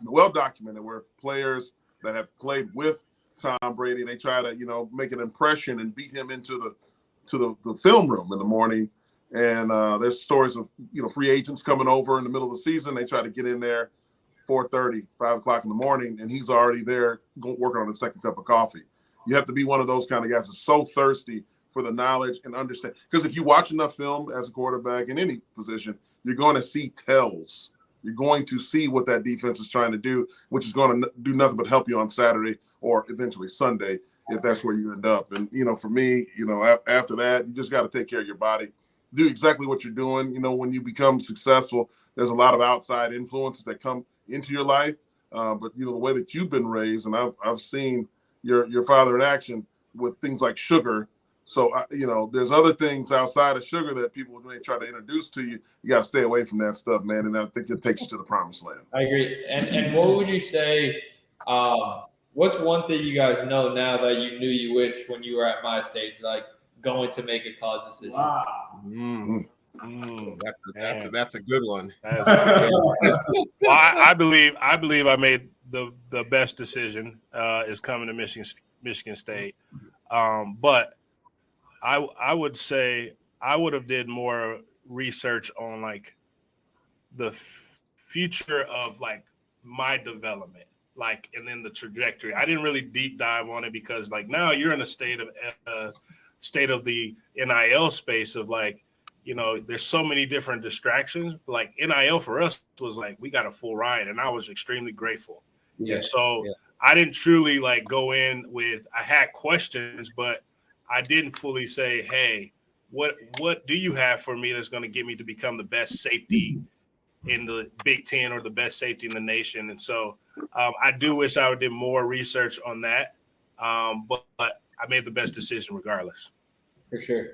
well documented where players that have played with Tom Brady, they try to make an impression and beat him into the film room in the morning. And there's stories of free agents coming over in the middle of the season. They try to get in there 4:30, 5 o'clock in the morning, and he's already there working on his second cup of coffee. You have to be one of those kind of guys that's so thirsty for the knowledge and understand. Because if you watch enough film as a quarterback in any position, you're going to see tells You're going to see what that defense is trying to do, which is going to do nothing but help you on Saturday or eventually Sunday, if that's where you end up. And, for me, after that, you just got to take care of your body, do exactly what you're doing. When you become successful, there's a lot of outside influences that come into your life. But, the way that you've been raised, and I've seen your father in action with things like sugar. So, there's other things outside of sugar that people may try to introduce to you. You got to stay away from that stuff, man. And I think it takes you to the promised land. I agree. And what would you say, what's one thing you guys know now that you knew you wish when you were at my stage, like going to make a college decision? Wow. That's a good one. Well, I believe I made the best decision is coming to Michigan State. But I would say I would have did more research on like the future of like my development, like, and then the trajectory. I didn't really deep dive on it because like now you're in a state of the NIL space of like, there's so many different distractions. Like NIL for us was like, we got a full ride and I was extremely grateful. Yeah. And so I didn't truly like go in with, I had questions, but I didn't fully say, hey, what do you have for me that's going to get me to become the best safety in the Big Ten or the best safety in the nation? And so I do wish I would did more research on that. But I made the best decision regardless. For sure.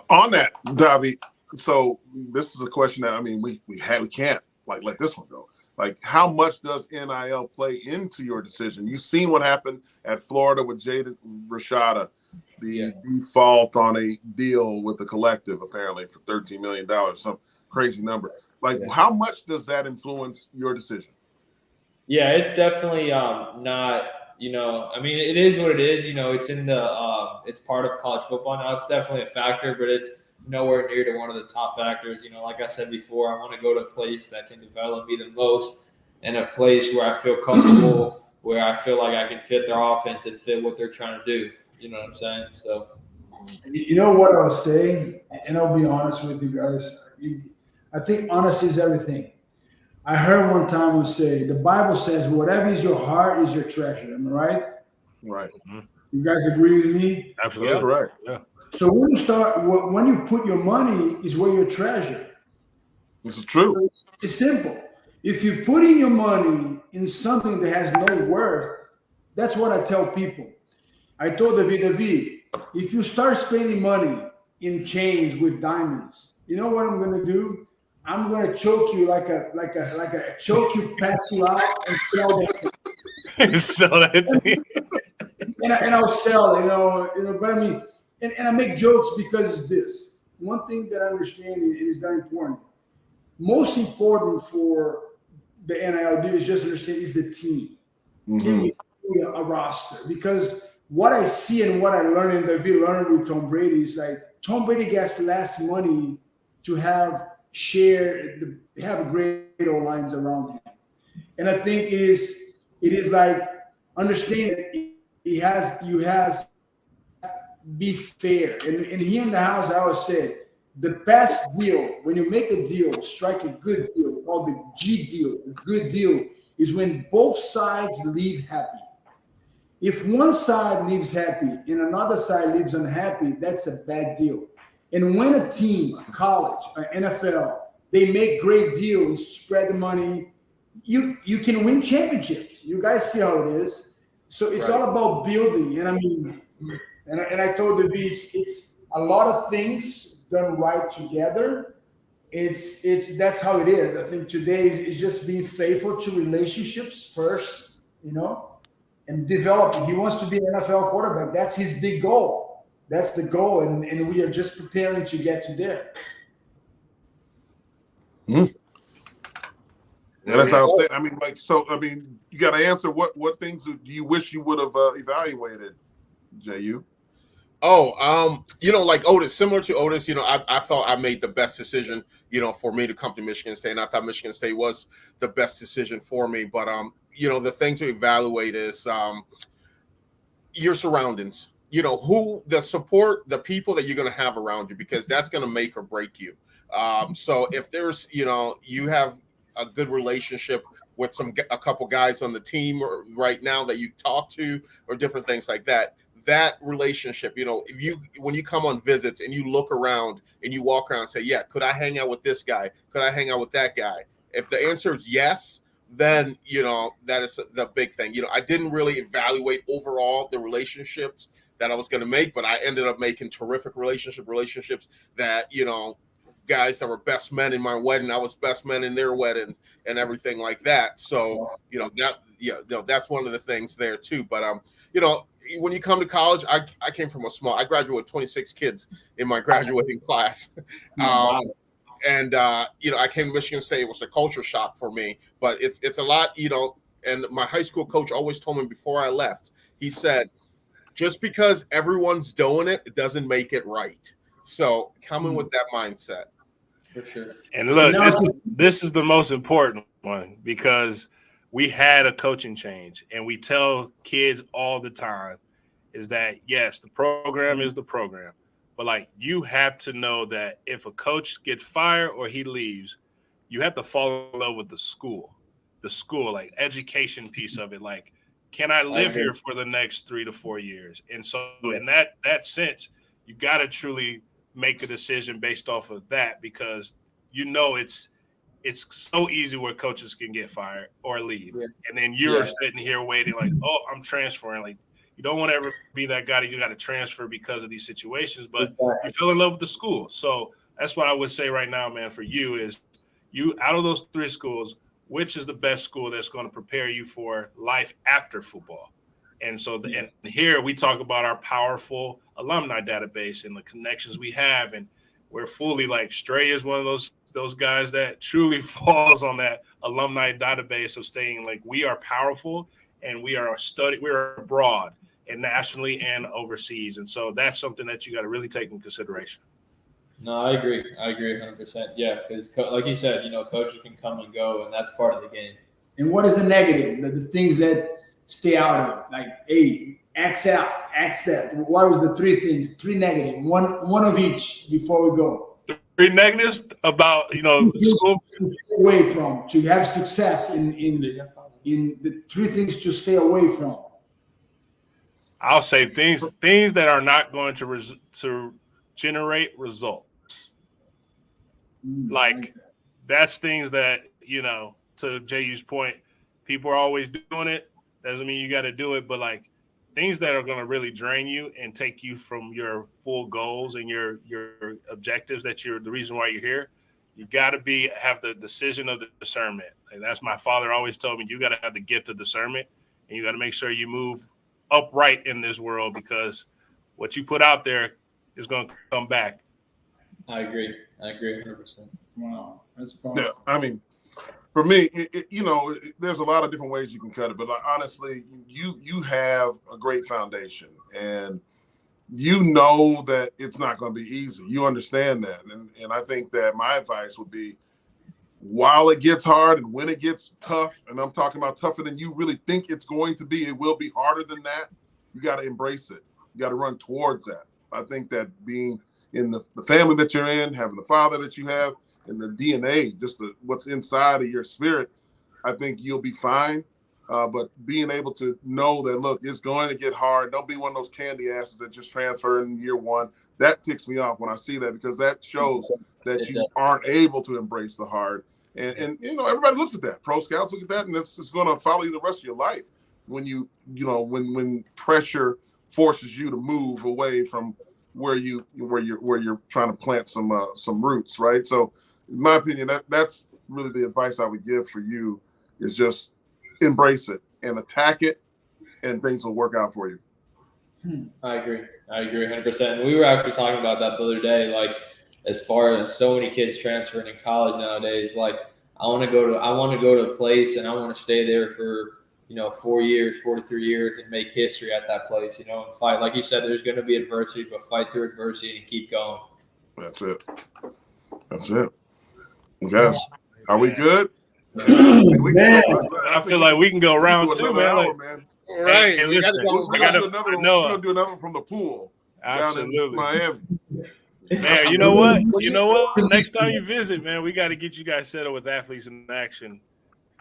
On that, Davi, so this is a question that, we can't like let this one go. Like, how much does NIL play into your decision? You've seen what happened at Florida with Jaden Rashada, the default on a deal with the collective, apparently for $13 million, some crazy number. Like, how much does that influence your decision? Yeah, it's definitely not, it is what it is. It's in the it's part of college football now. It's definitely a factor, but it's nowhere near to one of the top factors. Like I said before, I want to go to a place that can develop me the most and a place where I feel comfortable, where I feel like I can fit their offense and fit what they're trying to do. You know what I'm saying? So, you know what I was saying, and I'll be honest with you guys. I think honesty is everything. I heard one time we say, the Bible says, whatever is your heart is your treasure. Am I right? Right. You guys agree with me? Absolutely correct. Yeah. So when you put your money is where your treasure. This is true. It's simple. If you're putting your money in something that has no worth, that's what I tell people. I told Davi, if you start spending money in chains with diamonds, you know what I'm going to do? I'm going to choke you like a choke you, pass you out, and sell that. Sell that. And I'll sell, but and I make jokes because it's this. One thing that I understand is very important. Most important for the NIL deal is just understand is the team. Give me a roster. Because what I see and what I learned and Davi learned with Tom Brady is like Tom Brady gets less money to have great O-lines around him. And I think it is like understand you has be fair. And here in the house, I always said, the best deal, when you make a deal, strike a good deal, called the G deal, a good deal, is when both sides leave happy. If one side leaves happy and another side leaves unhappy, that's a bad deal. And when a team, college, or NFL, they make great deals, spread the money, you can win championships. You guys see how it is. So it's all about building. And and I told the Beats, it's a lot of things done right together. That's how it is. I think today is just being faithful to relationships first, and developing. He wants to be an NFL quarterback. That's his big goal. That's the goal, and we are just preparing to get to there. Yeah, that's how I say. You got to answer what things do you wish you would have evaluated, Jehuu? Like Otis, similar to Otis, I felt I made the best decision, for me to come to Michigan State. And I thought Michigan State was the best decision for me. But, the thing to evaluate is your surroundings, who the support, the people that you're going to have around you, because that's going to make or break you. So if there's, you have a good relationship with a couple guys on the team or right now that you talk to or different things like that, that relationship, when you come on visits and you look around and you walk around and say, yeah, could I hang out with this guy? Could I hang out with that guy? If the answer is yes, then, that is the big thing. I didn't really evaluate overall the relationships that I was going to make, but I ended up making terrific relationships that, guys that were best men in my wedding, I was best men in their wedding and everything like that. So, that's one of the things there too. But, when you come to college, I came from I graduated with 26 kids in my graduating class. And I came to Michigan State. It was a culture shock for me, but it's a lot, and my high school coach always told me before I left, he said, just because everyone's doing it, it doesn't make it right. So come in with that mindset. For sure. And look, this is the most important one, because we had a coaching change, and we tell kids all the time is that, yes, the program is the program, but like, you have to know that if a coach gets fired or he leaves, you have to fall in love with the school, like education piece of it. Like, can I live here for the next 3 to 4 years? And so in that sense, you got to truly make a decision based off of that, because it's so easy where coaches can get fired or leave. Yeah. And then you're sitting here waiting like, oh, I'm transferring. Like, you don't want to ever be that guy that you got to transfer because of these situations, but you fell in love with the school. So that's what I would say right now, man, for you is, you out of those 3 schools, which is the best school that's going to prepare you for life after football? And so and here we talk about our powerful alumni database and the connections we have. And we're fully like, Stray is one of those guys that truly falls on that alumni database of staying like, we are powerful and we are abroad and nationally and overseas. And so that's something that you got to really take in consideration. No, I agree 100%. Yeah, because like you said, coaches can come and go, and that's part of the game. And what is the negative? The things that stay out of it, like, hey, X out, X that. What was the 3 things? 3 negative, one of each before we go. 3 negatives about school. To stay away from, to have success in the 3 things to stay away from. I'll say things that are not going to generate results. Like, that's things that, to Jehu's point, people are always doing it. Doesn't mean you got to do it, but like, things that are going to really drain you and take you from your full goals and your objectives, the reason why you're here, you got to have the decision of the discernment. And that's my father always told me, you got to have the gift of discernment, and you got to make sure you move upright in this world, because what you put out there is going to come back. I agree 100%. Wow, that's powerful. Yeah, I mean, for me, there's a lot of different ways you can cut it, but like, honestly, you have a great foundation, and you know that it's not going to be easy. You understand that, and I think that my advice would be, while it gets hard and when it gets tough, and I'm talking about tougher than you really think it's going to be, it will be harder than that. You got to embrace it. You got to run towards that. I think that being in the family that you're in, having the father that you have, and the DNA, just what's inside of your spirit, I think you'll be fine. But being able to know that, look, it's going to get hard. Don't be one of those candy asses that just transfer in year 1. That ticks me off when I see that, because that shows that you aren't able to embrace the hard. And everybody looks at that. Pro scouts look at that, and it's just going to follow you the rest of your life. When when pressure forces you to move away from where you're trying to plant some roots, right? So, in my opinion, that's really the advice I would give for you, is just embrace it and attack it, and things will work out for you. I agree 100%. And we were actually talking about that the other day, like, as far as so many kids transferring in college nowadays, like, I want to go to a place and I want to stay there for 4 years, 43 years, and make history at that place, and fight. Like you said, there's going to be adversity, but fight through adversity and keep going. That's it. Guys, are we good? I feel like we can go round 2, man. All right. We're going to do another one from the pool. Absolutely. Down in Miami. Man, you know what? You know what? Next time you visit, man, we got to get you guys set up with Athletes in Action.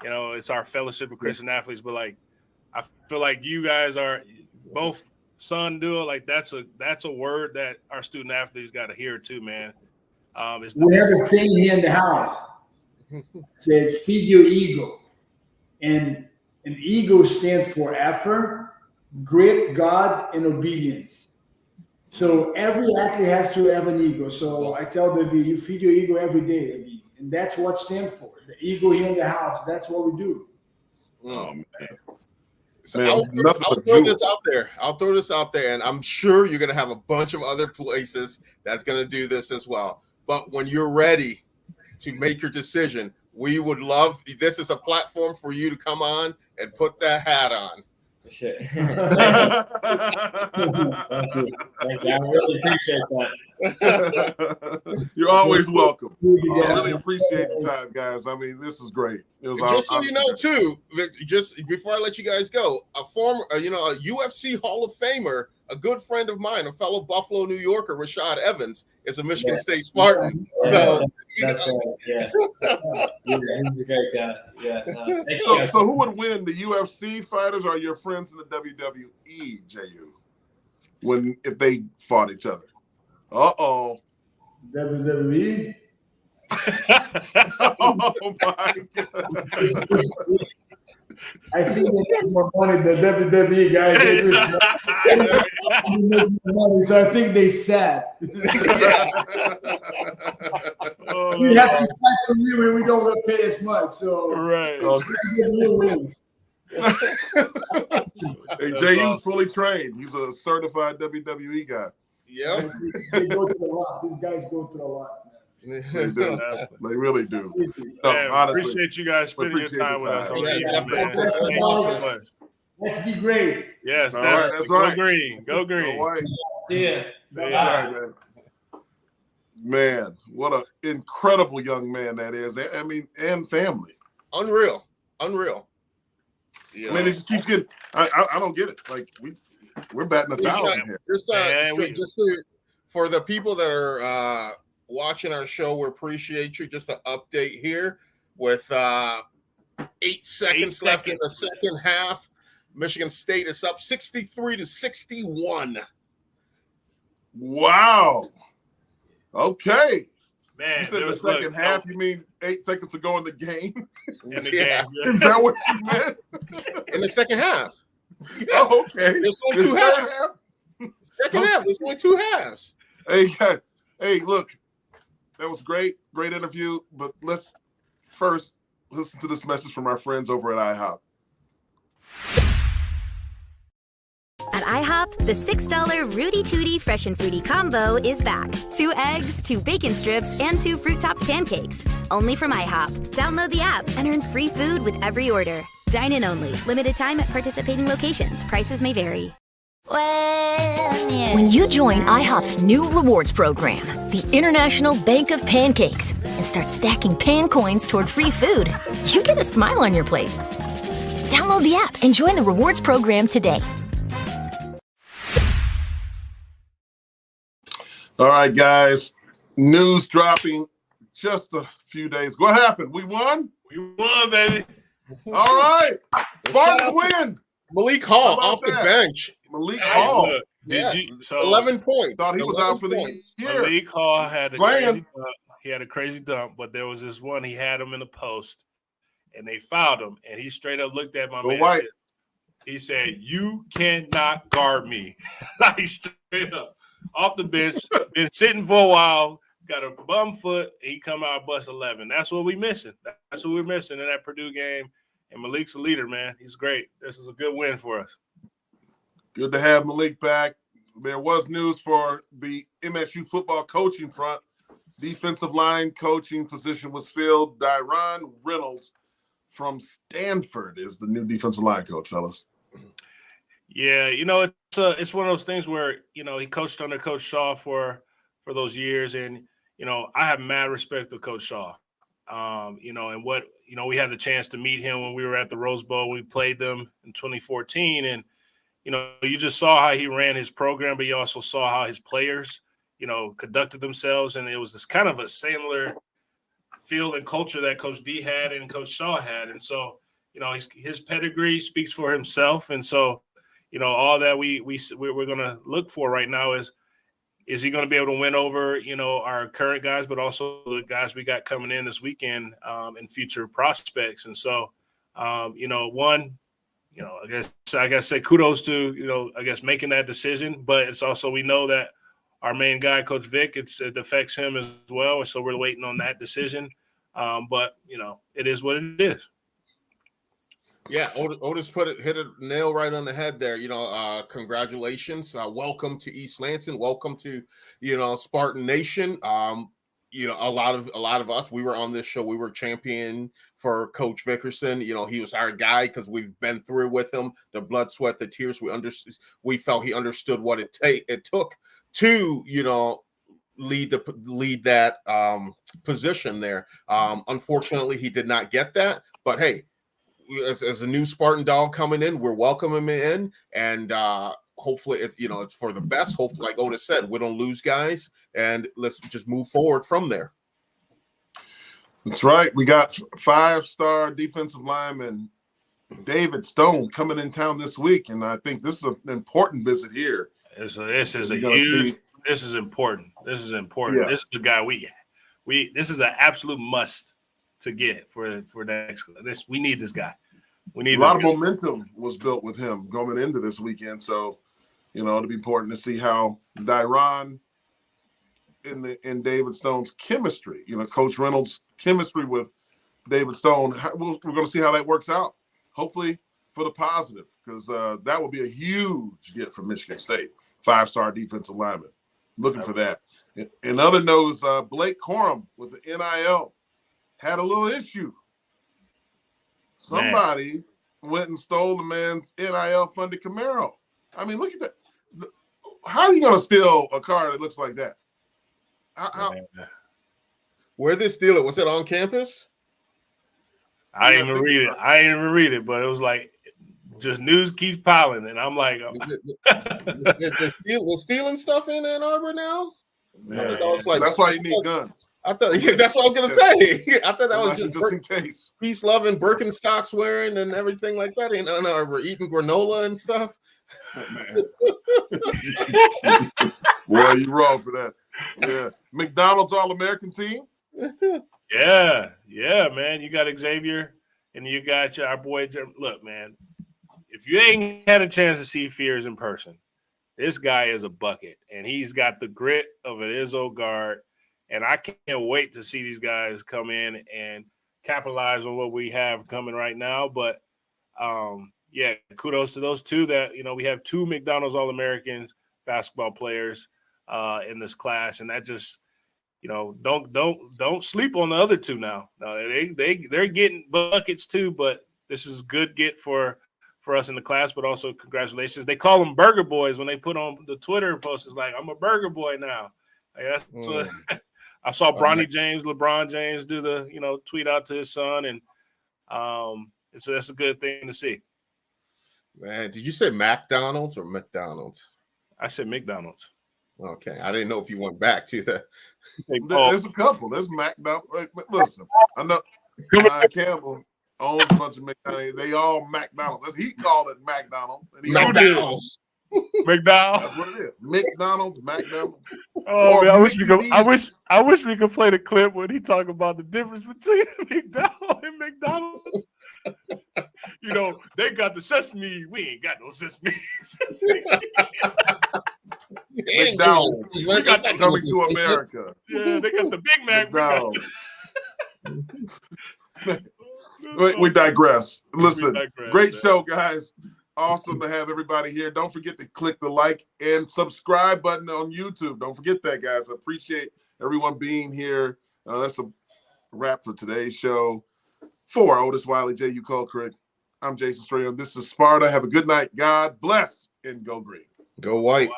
You know, it's our fellowship of Christian athletes, but like, I feel like you guys are both son duo. Like that's a word that our student athletes got to hear too, man. We have a saying here in the house. It says, feed your ego. And an ego stands for effort, grit, God, and obedience. So every athlete has to have an ego. So I tell David, you feed your ego every day, David. And that's what stands for. The ego here in the house. That's what we do. Oh, man. So I'll throw this out there. I'll throw this out there, and I'm sure you're going to have a bunch of other places that's going to do this as well. But when you're ready to make your decision, we would love – this is a platform for you to come on and put that hat on. Shit. Thank you. Thank you. I really appreciate that. You're always welcome. I really appreciate the time, guys. I mean, this is great. It was just so you know, too, just before I let you guys go, a former, a UFC Hall of Famer, a good friend of mine, a fellow Buffalo, New Yorker, Rashad Evans, is a Michigan State Spartan. Yeah. That's right. Yeah. He's a great guy. Yeah. So who would win, the UFC fighters or your friends in the WWE, Jehuu, if they fought each other? WWE? Oh my God. I think they get more money than WWE guys. So I think they sad. We have to fight for you when we don't get paid as much. So right. Hey, Jehu's fully trained. He's a certified WWE guy. Yeah. They go through a lot. These guys go through a lot. They do. They really do. Man, honestly, appreciate you guys spending your time with us on the evening, man. Thank you so much. Let's be great. Yes, right, that's right. Go green. Go green. Yeah. Right, man, what an incredible young man that is. I mean, and family. Unreal. Yeah. I mean, it just keeps getting. I don't get it. Like we're batting 1,000 here. For the people that are watching our show, we appreciate you. Just an update here with 8 seconds left in the second half. Michigan State is up 63-61. Wow. Okay. Man, you said the second half. You mean 8 seconds to go in the game? In the game. Is that what you meant? In the second half. Yeah. Oh, okay. There's only two halves. Second half. There's only 2 halves. Hey, look. That was great. Great interview. But let's first listen to this message from our friends over at IHOP. At IHOP, the $6 Rudy Tooty Fresh and Fruity combo is back. 2 eggs, 2 bacon strips, and 2 fruit-topped pancakes. Only from IHOP. Download the app and earn free food with every order. Dine in only. Limited time at participating locations. Prices may vary. When you join IHOP's new rewards program, the International Bank of Pancakes, and start stacking pan coins toward free food, you get a smile on your plate. Download the app and join the rewards program today. All right, guys. News dropping just a few days. What happened? We won? We won, baby. All right. Spartans win. Malik Hall off the bench. Malik Hall. Look, so 11 points. Thought he was out for the year. Malik Hall had a crazy dump. He had a crazy dump, but there was this one, he had him in the post, and they fouled him, and he straight up looked at my man. White. He said, "You cannot guard me." Like straight up. Off the bench, been sitting for a while, got a bum foot, and he come out bust 11. That's what we missing. That's what we're missing in that Purdue game. And Malik's a leader, man. He's great. This is a good win for us. Good to have Malik back. There was news for the MSU football coaching front. Defensive line coaching position was filled. Dyron Reynolds from Stanford is the new defensive line coach, fellas. Yeah, it's one of those things where, he coached under Coach Shaw for those years. And, I have mad respect to Coach Shaw. And what, we had the chance to meet him when we were at the Rose Bowl. We played them in 2014. And, you just saw how he ran his program, but you also saw how his players, conducted themselves, and it was this kind of a similar feel and culture that Coach D had and Coach Shaw had. And so, his pedigree speaks for himself. And so, all that we're going to look for right now is he going to be able to win over, our current guys, but also the guys we got coming in this weekend and future prospects. And so, I guess say kudos to, making that decision, but it's also, we know that our main guy, Coach Vic, it affects him as well. So we're waiting on that decision. But it is what it is. Yeah, Otis hit a nail right on the head there. Congratulations. Welcome to East Lansing. Welcome to, Spartan Nation. A lot of us, we were on this show. We were champion for Coach Vickerson. He was our guy because we've been through with him the blood, sweat, the tears. We felt he understood what it took to, lead that position there. Unfortunately, he did not get that. But hey, as a new Spartan dog coming in, we're welcoming him in, and hopefully it's for the best. Hopefully, like Otis said, we don't lose guys, and let's just move forward from there. That's right. We got 5-star defensive lineman David Stone coming in town this week, and I think this is an important visit here. This is important. This is important. Yeah. This is the guy this is an absolute must to get for next. We need this guy. We need a lot of momentum was built with him going into this weekend. So, it'll be important to see how Dyron in David Stone's chemistry, Coach Reynolds' chemistry with David Stone. We're going to see how that works out. Hopefully for the positive, because that would be a huge get from Michigan State. 5-star defensive lineman. Looking for that. In other news, Blake Corum with the NIL had a little issue. Somebody went and stole the man's NIL-funded Camaro. I mean, look at that. How are you going to steal a car that looks like that? Where'd they steal it? Was it on campus? I didn't even read it, but it was like just news keeps piling, and I'm like, they're stealing stuff in Ann Arbor now? Yeah. That's why you need guns. I thought that's what I was gonna say. I thought that was just in case. Peace loving, Birkenstocks wearing, and everything like that. In Ann Arbor, eating granola and stuff. Boy, you wrong for that. Yeah, McDonald's All-American team. Yeah, man. You got Xavier, and you got our boy. Look, man. If you ain't had a chance to see Fears in person, this guy is a bucket, and he's got the grit of an Izzo guard. And I can't wait to see these guys come in and capitalize on what we have coming right now. But, kudos to those two that, we have 2 McDonald's All-Americans basketball players in this class. And that just, don't sleep on the other 2 now. No, they're getting buckets too, but this is good get for us in the class, but also congratulations. They call them burger boys when they put on the Twitter post. It's like, I'm a burger boy now. What I saw LeBron James do the, tweet out to his son. And so that's a good thing to see. Man, did you say McDonald's or McDonald's? I said McDonald's. Okay. I didn't know if you went back to that. There's a couple. There's McDonald's. Listen, I know Campbell owns a bunch of McDonald's. They all McDonald's. He called it McDonald's. McDonald's. McDonald's. That's what it is. McDonald's. Oh man, I wish we could play the clip when he talk about the difference between McDonald's and McDonald's. They got the sesame. We ain't got no sesame. McDonald's. We got that coming to America. Yeah, they got the Big Mac. We digress. Listen, great show, guys. Awesome to have everybody here. Don't forget to click the like and subscribe button on YouTube. Don't forget that, guys. I appreciate everyone being here. That's a wrap for today's show. For Otis Wiley Jehuu Caulcrick, I'm Jason Strayhorn. This is Sparta. Have a good night. God bless and go green. Go white.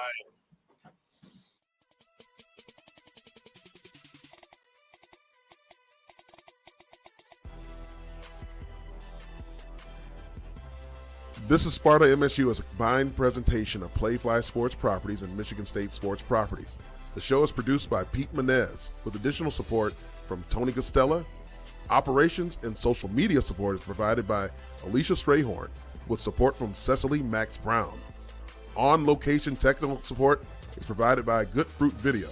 This is Sparta MSU as a combined presentation of Playfly Sports Properties and Michigan State Sports Properties. The show is produced by Pete Menez with additional support from Tony Costella. Operations and social media support is provided by Alicia Strayhorn with support from Cecily Max Brown. On-location technical support is provided by Good Fruit Video.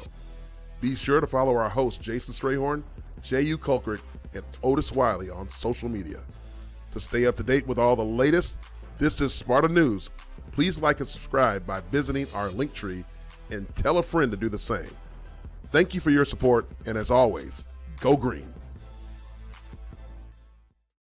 Be sure to follow our hosts Jason Strayhorn, Jehuu Caulcrick, and Otis Wiley on social media. To stay up to date with all the latest This is Sparta News, please like and subscribe by visiting our link tree and tell a friend to do the same. Thank you for your support, and as always, go green.